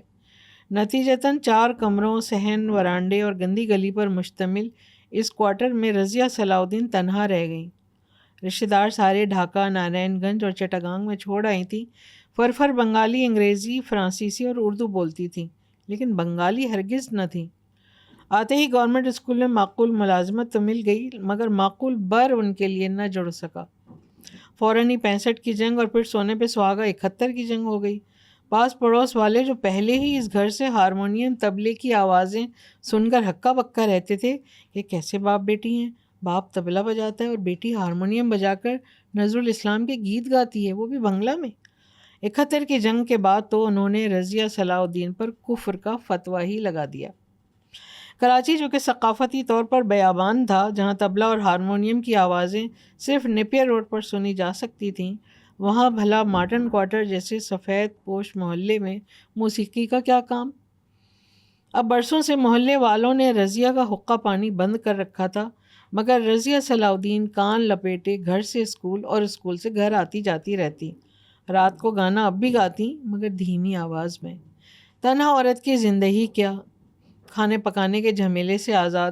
نتیجتاً 4 کمروں, صحن, ورانڈے اور گندی گلی پر مشتمل اس کوارٹر میں رضیہ صلاح الدین تنہا رہ گئیں. رشتہ دار سارے ڈھاکہ, نارائن گنج اور چٹاگانگ میں چھوڑ آئی تھیں. فرفر بنگالی, انگریزی, فرانسیسی اور اردو بولتی تھیں, لیکن بنگالی ہرگز نہ تھیں. آتے ہی گورنمنٹ اسکول میں معقول ملازمت تو مل گئی، مگر معقول بر ان کے لیے نہ جڑ سکا۔ فوراً ہی 65 کی جنگ اور پھر سونے پہ سہاگا 71 کی جنگ ہو گئی۔ پاس پڑوس والے جو پہلے ہی اس گھر سے ہارمونیم طبلے کی آوازیں سن کر ہکا بکا رہتے تھے کہ کیسے باپ بیٹی ہیں، باپ طبلہ بجاتا ہے اور بیٹی ہارمونیم بجا کر نظر الاسلام کے گیت گاتی ہے، وہ بھی بنگلہ میں۔ 71 کی جنگ کے بعد تو انہوں نے رضیہ صلاح الدین پر کفر کا فتویٰ ہی لگا دیا۔ کراچی جو کہ ثقافتی طور پر بیابان تھا، جہاں طبلہ اور ہارمونیم کی آوازیں صرف نیپیر روڈ پر سنی جا سکتی تھیں، وہاں بھلا مارٹن کوارٹر جیسے سفید پوش محلے میں موسیقی کا کیا کام؟ اب برسوں سے محلے والوں نے رضیہ کا حقہ پانی بند کر رکھا تھا، مگر رضیہ صلاح الدین کان لپیٹے گھر سے اسکول اور اسکول سے گھر آتی جاتی رہتی۔ رات کو گانا اب بھی گاتی، مگر دھیمی آواز میں۔ تنہا عورت کی زندگی کیا، کھانے پکانے کے جھمیلے سے آزاد۔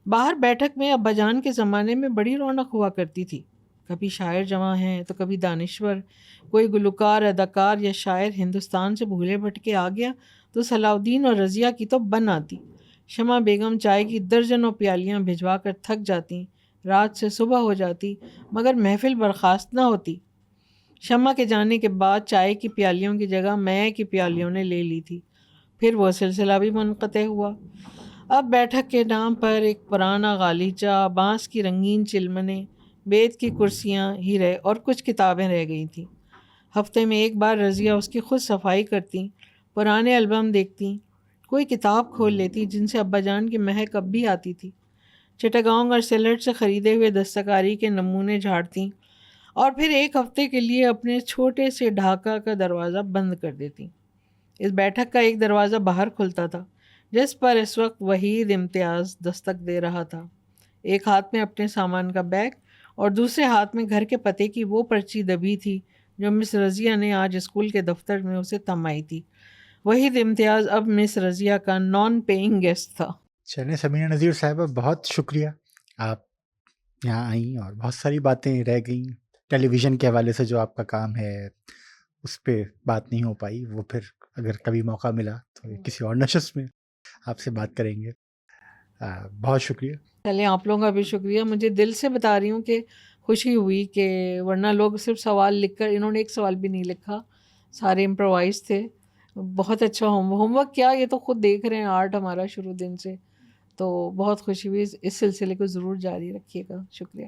باہر بیٹھک میں ابا جان کے زمانے میں بڑی رونق ہوا کرتی تھی، کبھی شاعر جمع ہیں تو کبھی دانشور، کوئی گلوکار اداکار یا شاعر ہندوستان سے بھولے بھٹکے آ گیا تو صلاح الدین اور رضیہ کی تو بن آتی۔ شمع بیگم چائے کی درجنوں پیالیاں بھجوا کر تھک جاتی، رات سے صبح ہو جاتی، مگر محفل برخاست نہ ہوتی۔ شمع کے جانے کے بعد چائے کی پیالیوں کی جگہ مے کی پیالیوں نے لے لی تھی، پھر وہ سلسلہ بھی منقطع ہوا۔ اب بیٹھک کے نام پر ایک پرانا غالیچہ، بانس کی رنگین چلمنیں، بیت کی کرسیاں ہی رہ اور کچھ کتابیں رہ گئی تھیں۔ ہفتے میں ایک بار رضیہ اس کی خود صفائی کرتی، پرانے البم دیکھتی، کوئی کتاب کھول لیتی جن سے ابا جان کی مہک اب بھی آتی تھی، چٹاگانگ اور سیلٹ سے خریدے ہوئے دستکاری کے نمونے جھاڑتی اور پھر ایک ہفتے کے لیے اپنے چھوٹے سے ڈھاکہ کا دروازہ بند کر دیتی۔ اس بیٹھک کا ایک دروازہ باہر کھلتا تھا، جس پر اس وقت وحید امتیاز دستک دے رہا تھا، ایک ہاتھ میں اپنے سامان کا بیگ اور دوسرے ہاتھ میں گھر کے پتے کی وہ پرچی دبی تھی جو مس رضیہ نے آج اسکول کے دفتر میں اسے تھمائی تھی۔ وحید امتیاز اب مس رضیہ کا نان پیئنگ گیسٹ تھا۔ چلیں سمینہ نذیر صاحبہ، بہت شکریہ، آپ یہاں آئیں اور بہت ساری باتیں رہ گئیں۔ ٹیلی ویژن کے حوالے سے جو آپ کا کام ہے اس پہ بات نہیں ہو پائی، وہ پھر اگر کبھی موقع ملا تو کسی اور نشست میں آپ سے بات کریں گے۔ بہت شکریہ۔ چلے آپ لوگوں کا بھی شکریہ، مجھے دل سے بتا رہی ہوں کہ خوشی ہوئی، کہ ورنہ لوگ صرف سوال لکھ کر، انہوں نے ایک سوال بھی نہیں لکھا، سارے امپرووائز تھے۔ بہت اچھا ہوم ورک کیا، یہ تو خود دیکھ رہے ہیں آرٹ ہمارا شروع دن سے، تو بہت خوشی ہوئی۔ اس سلسلے کو ضرور جاری رکھیے گا۔ شکریہ۔